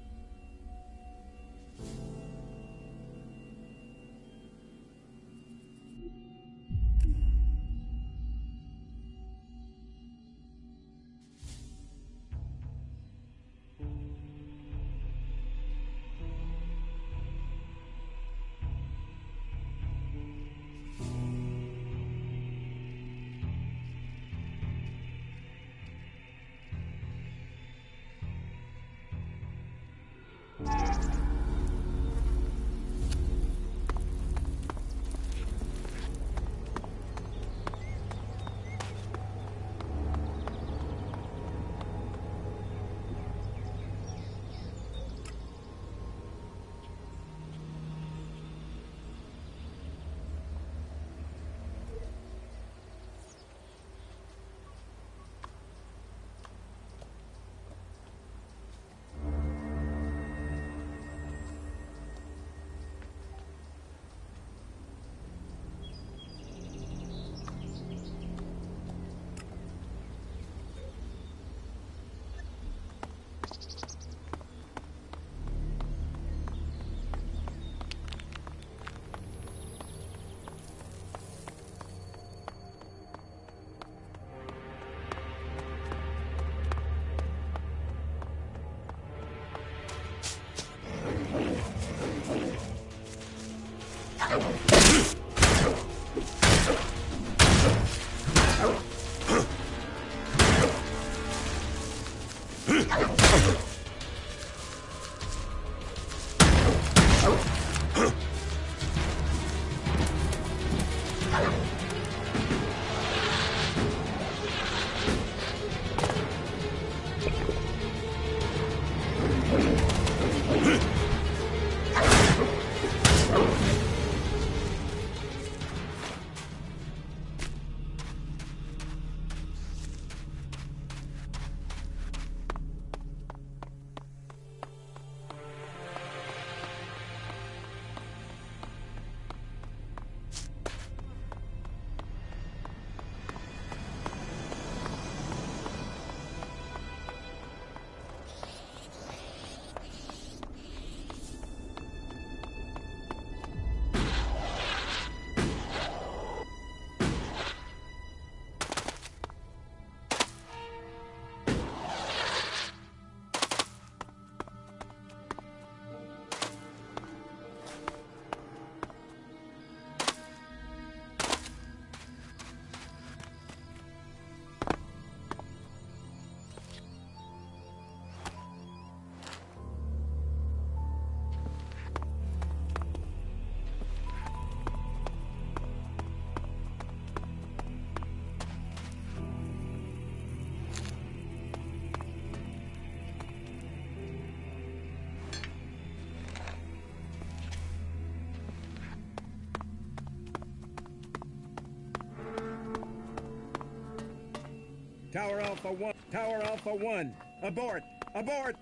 Tower Alpha 1. Tower Alpha 1. Abort! Abort!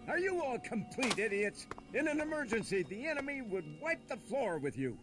Are you all complete idiots? In an emergency, the enemy would wipe the floor with you.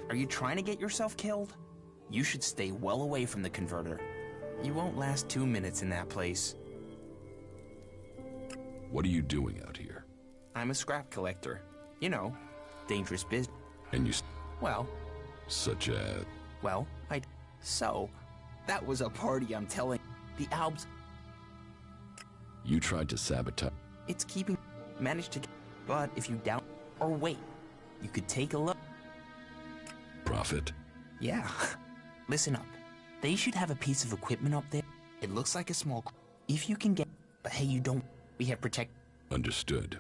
Are you trying to get yourself killed? You should stay well away from the converter. You won't last 2 minutes in that place. What are you doing out here? I'm a scrap collector. You know, dangerous business. And you... Well... Such as... Well, So, that was a party, I'm telling. The Albs... You tried to sabotage. It's keeping... managed to... But if you doubt... or wait, you could take a look. Profit? Yeah. Listen up. They should have a piece of equipment up there. It looks like a small... If you can get... But hey, you don't... We have protect... Understood.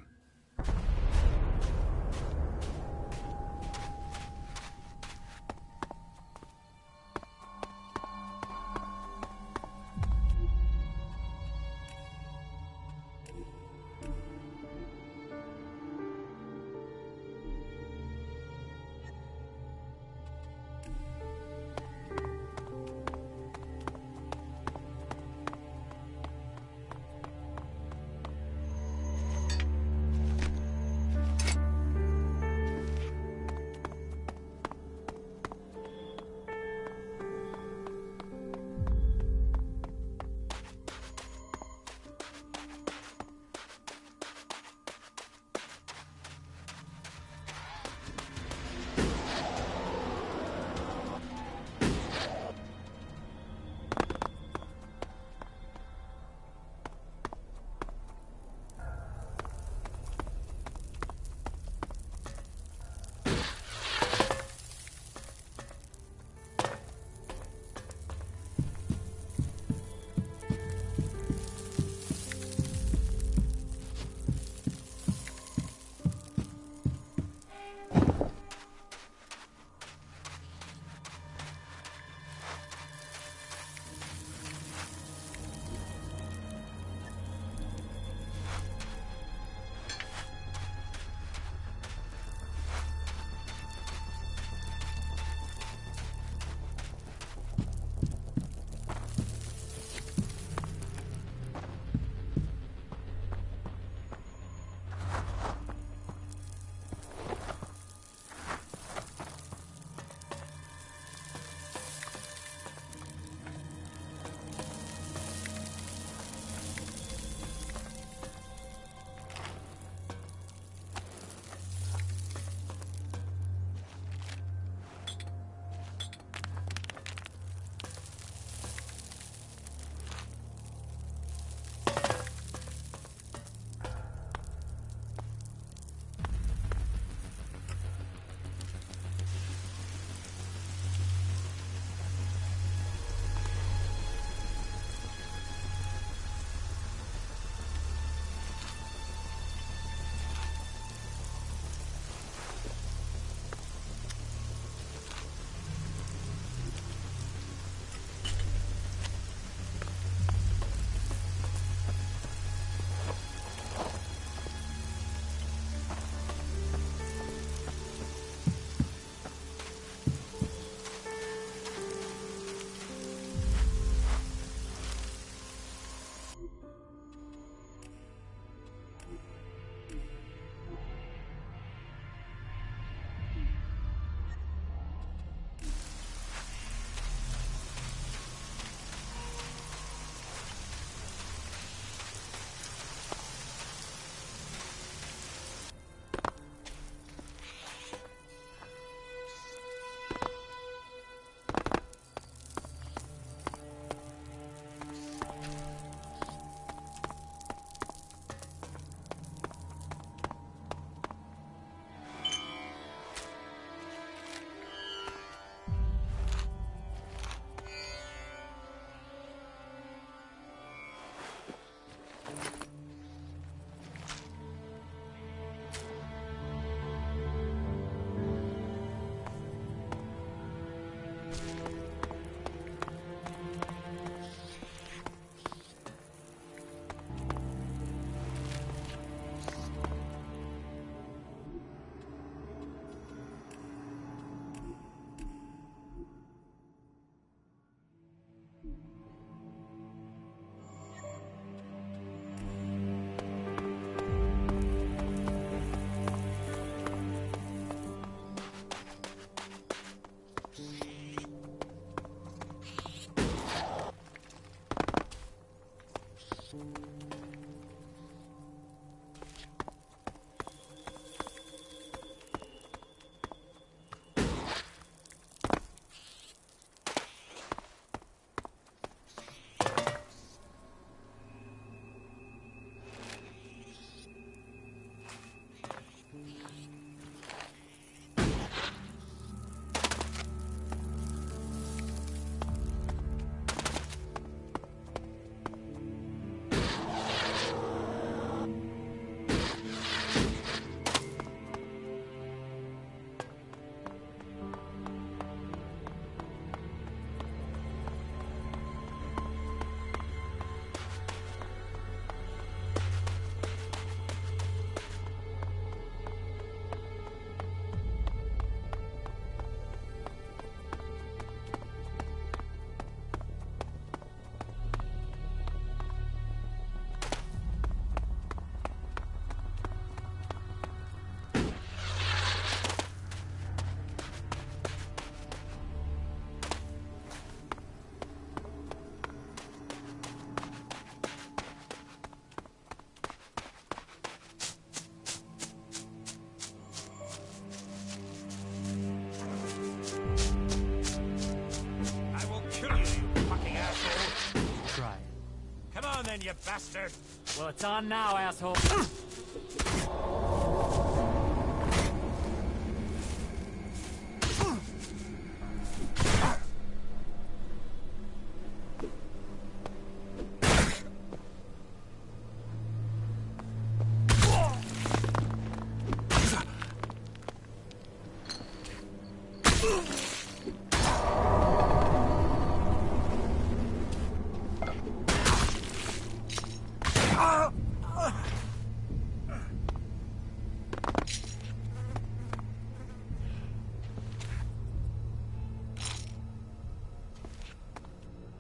bastard! Well, it's on now, asshole.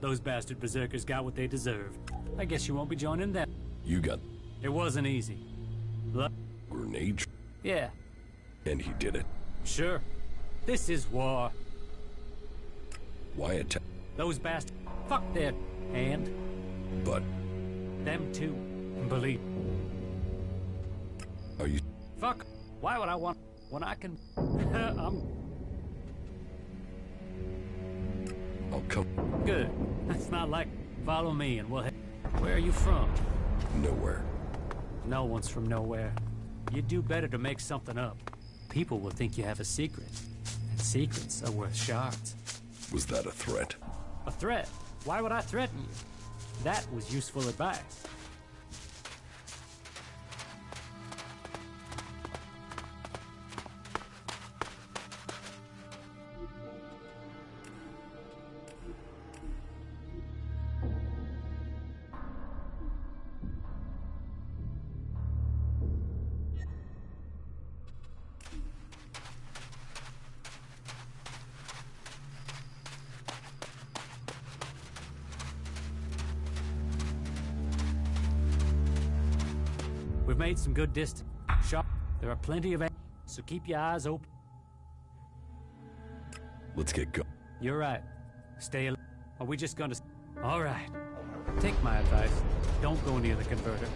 Those bastard berserkers got what they deserved. I guess you won't be joining them. You got... It wasn't easy. Look. Grenade? Yeah. And he did it. Sure. This is war. Why attack? Those bastards. Fuck their hand. But... Them too. Believe. Are you... Fuck. Why would I want... when I can... I'll come. Good. It's not like... Follow me and we'll head... Where are you from? Nowhere. No one's from nowhere. You do better to make something up. People will think you have a secret. And secrets are worth shards. Was that a threat? A threat? Why would I threaten you? That was useful advice. We've made some good distance. Sharp. There are plenty of... So keep your eyes open. Let's get going. You're right. Stay alive. Are we just gonna... All right. Take my advice. Don't go near the converter.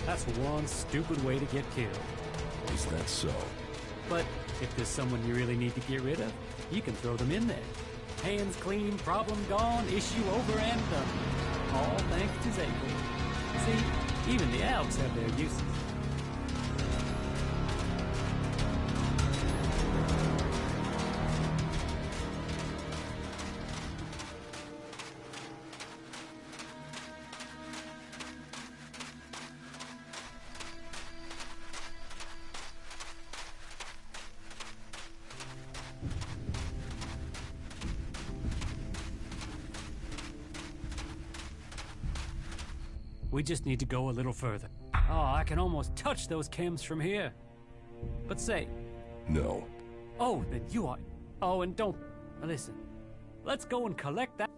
That's one stupid way to get killed. Is that so? But if there's someone you really need to get rid of, you can throw them in there. Hands clean, problem gone, issue over and done. All thanks to Zaple. See, even the elves have their uses. We just need to go a little further. Oh, I can almost touch those chems from here. But say... No. Oh, then you are... Oh, and don't... Listen. Let's go and collect that...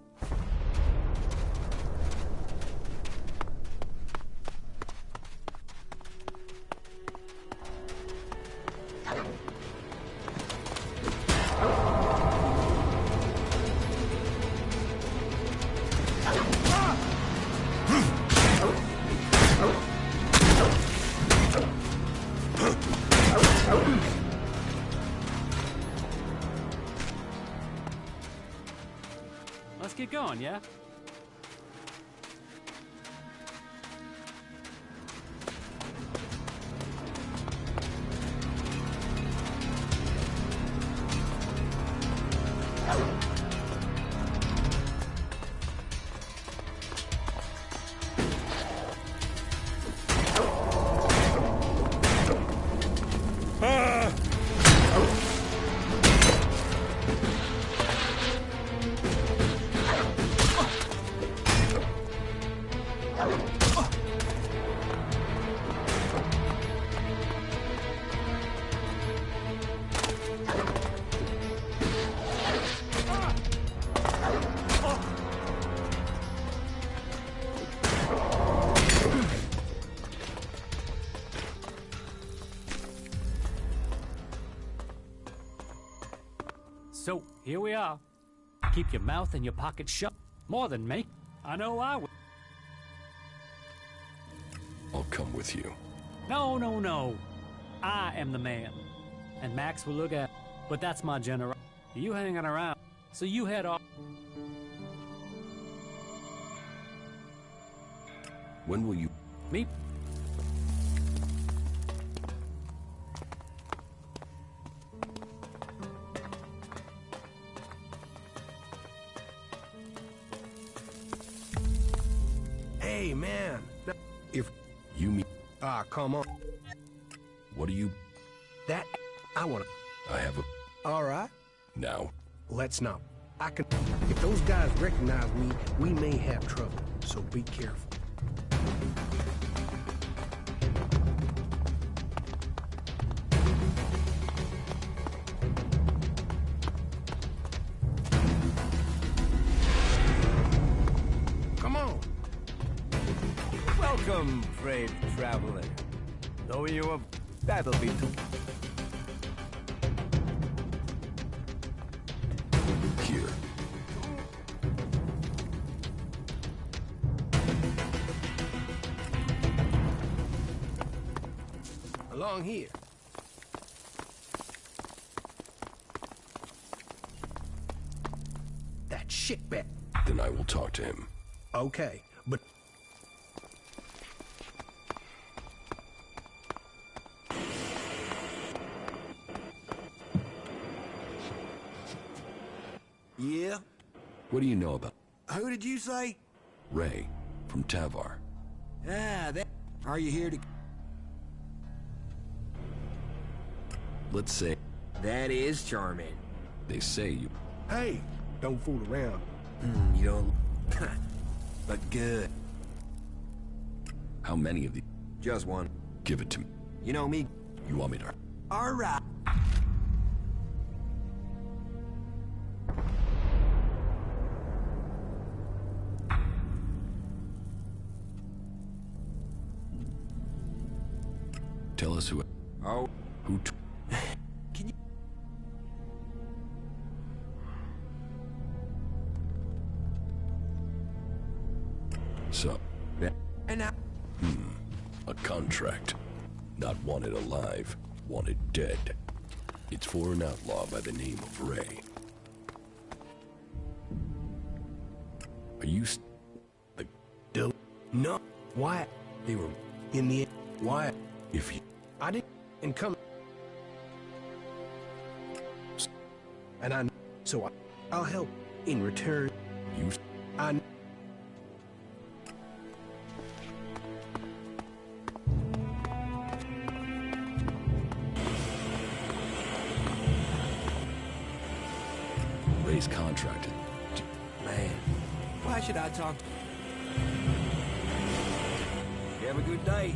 Let's get going, yeah? So, here we are. Keep your mouth and your pocket shut. More than me. I know I will. I'll come with you. No, no, no. I am the man. And Max will look at... But that's my general. You hanging around. So you head off. When will you... Me? Hey, man. If You mean... ah, come on. What do you... That I wanna. I have a... All right. Now. Let's not. I can. If those guys recognize me, we may have trouble. So be careful. Come on. Welcome, brave traveler. Though you a battle beetle. Here. Along here. That shit bet. Then I will talk to him. Okay, but Yeah? What do you know about... Who did you say? Ray, from Tavar? Ah, that... Are you here to... Let's say... That is charming. They say you... hey, don't fool around. You don't... but good. How many of the... Just one. Give it to me. You know me. You want me to... All right. Tell us who... Oh. Who... Can you... So... And now... A contract. Not wanted alive, wanted dead. It's for an outlaw by the name of Ray. Are you... The... No. Why? They were... In the... Why? If you... I didn't... And come... And I... So I'll help. In return... You... I... Ray's contracted. Man, why should I talk? You have a good day.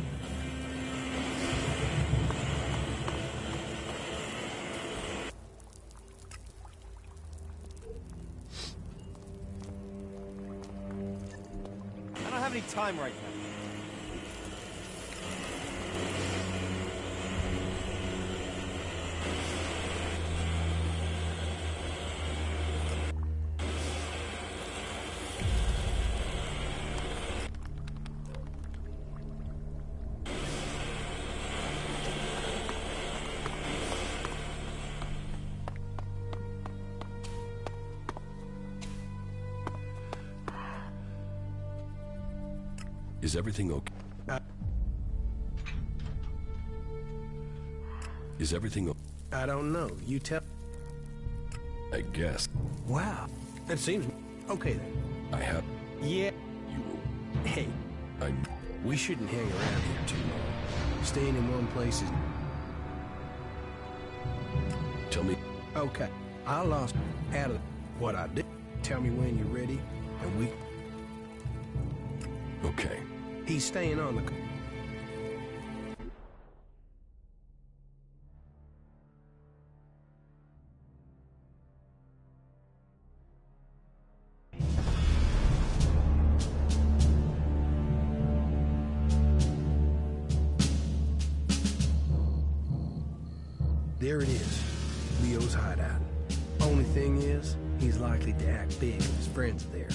I don't have any time right now. Is everything okay? Is everything okay? I don't know. You tell... I guess. Wow. That seems... Okay, then. I have... Yeah. You will... Hey. I'm... We shouldn't hang around here too long. Staying in one place is... Tell me... Okay. I lost out of what I did. Tell me when you're ready, and we... Okay. He's staying on the... There it is. Leo's hideout. Only thing is, he's likely to act big if his friends are there.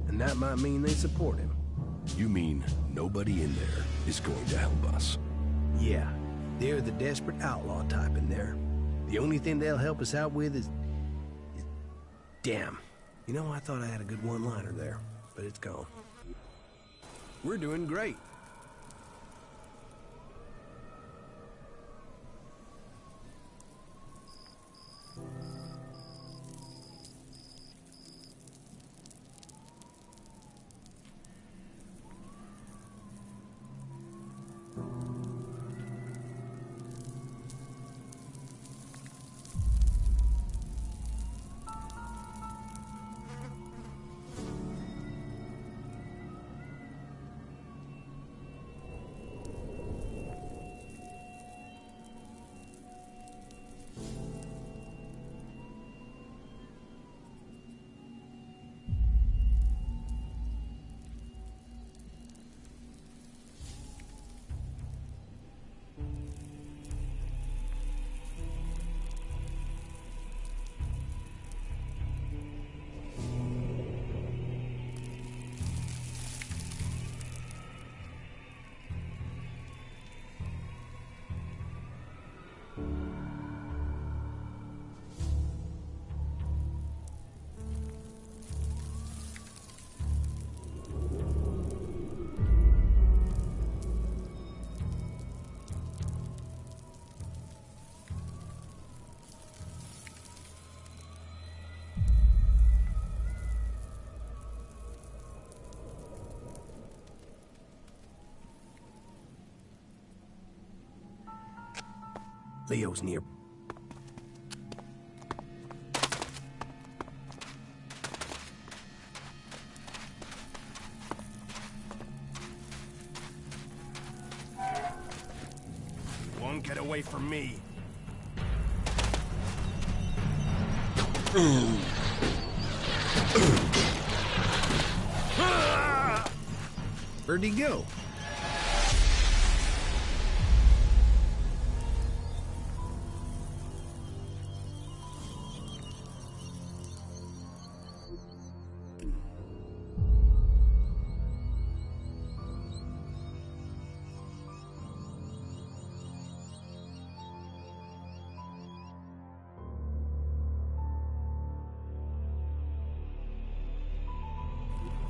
And that might mean they support him. You mean nobody in there is going to help us? Yeah, they're the desperate outlaw type in there. The only thing they'll help us out with is... Damn. You know, I thought I had a good one-liner there, but it's gone. We're doing great. Leo's near. You won't get away from me. Where'd he go?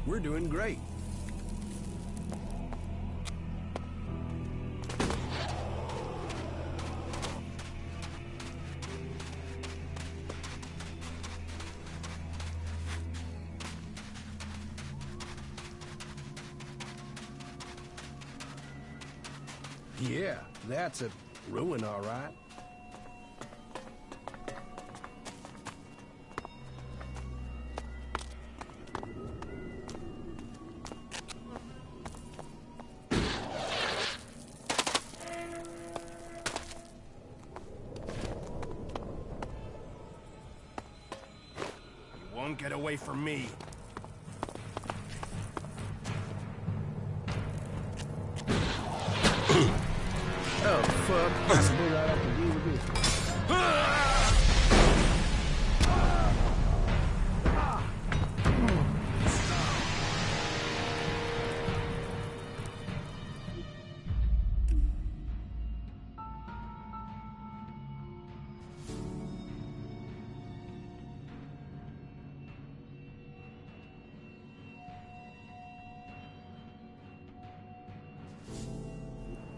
We're doing great. Yeah, that's a ruin, all right. Won't get away from me. Oh, fuck. I suppose I have to deal with this.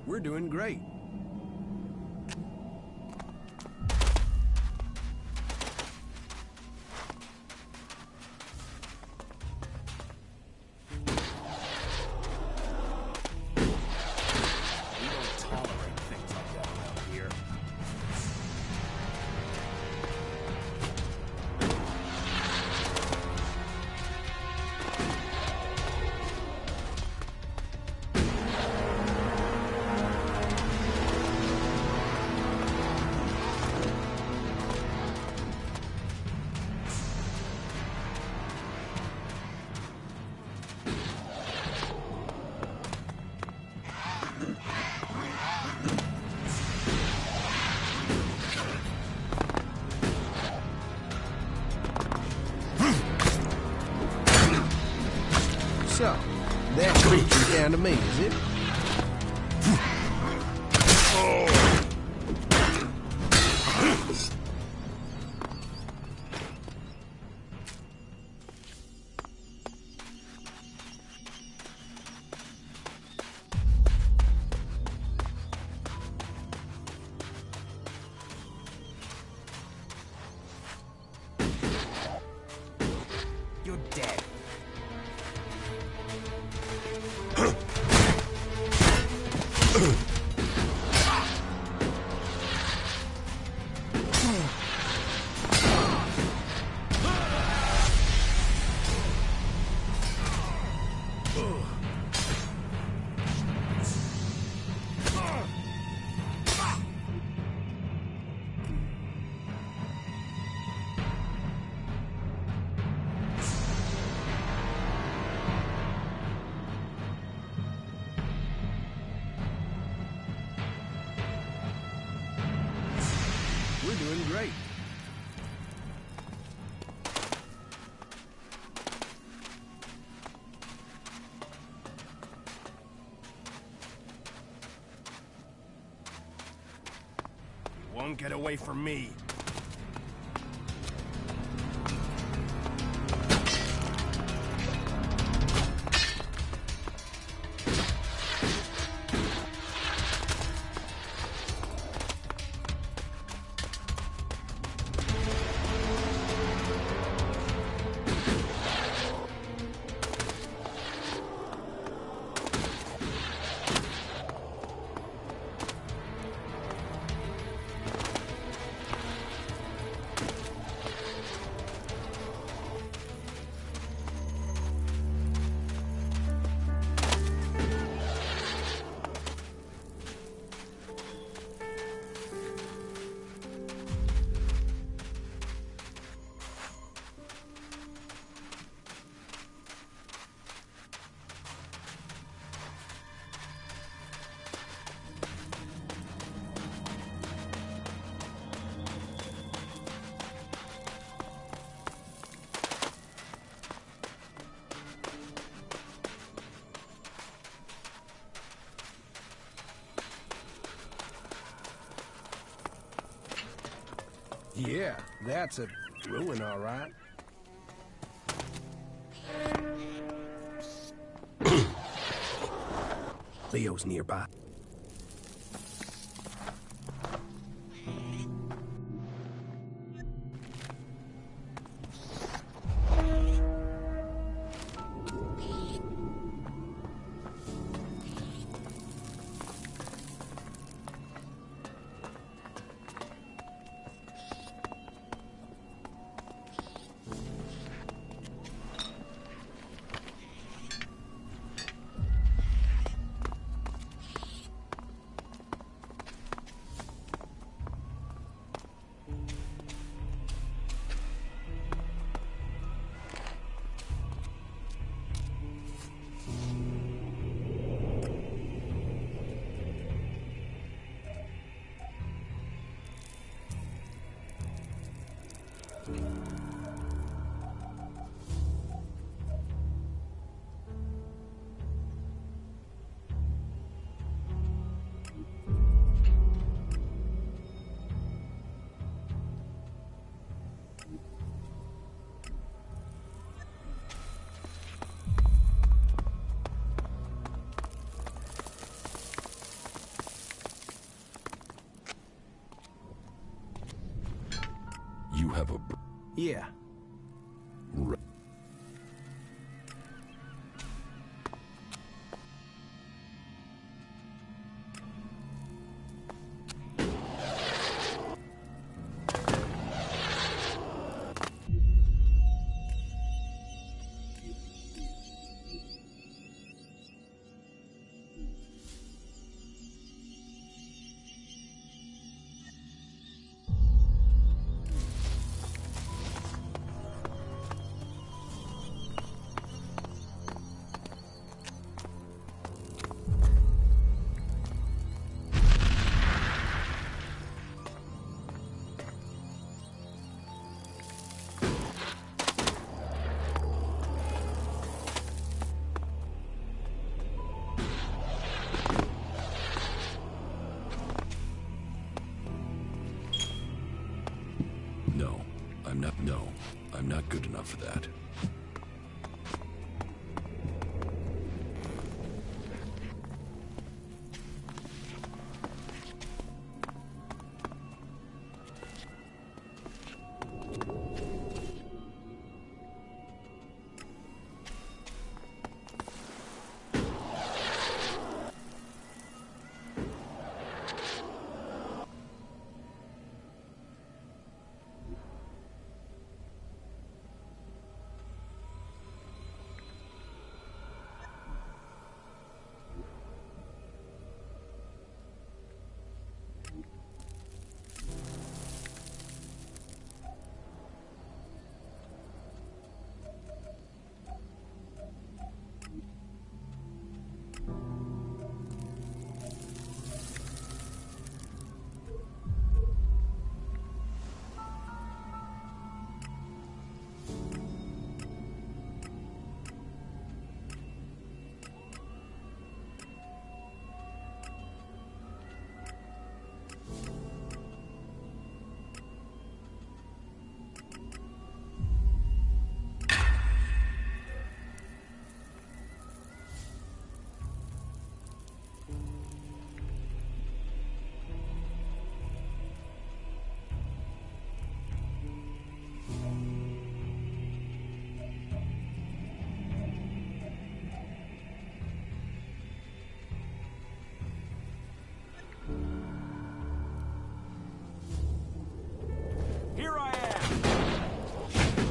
We're doing great. So, that creature's down to me, is it? straight. You won't get away from me. Yeah, that's a ruin, all right. Leo's nearby. You have a... Yeah. Right. No, I'm not good enough for that.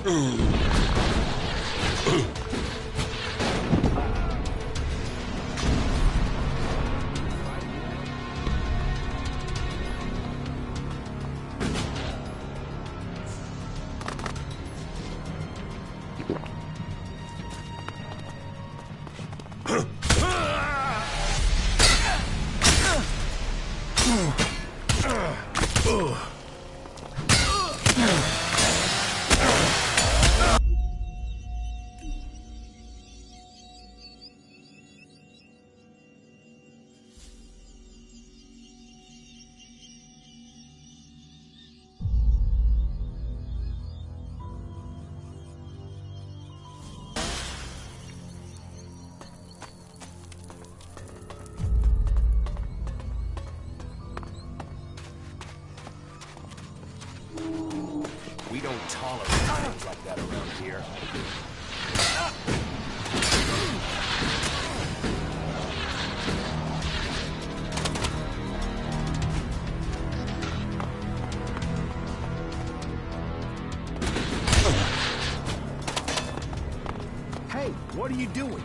We don't tolerate things like that around here. Hey, what are you doing?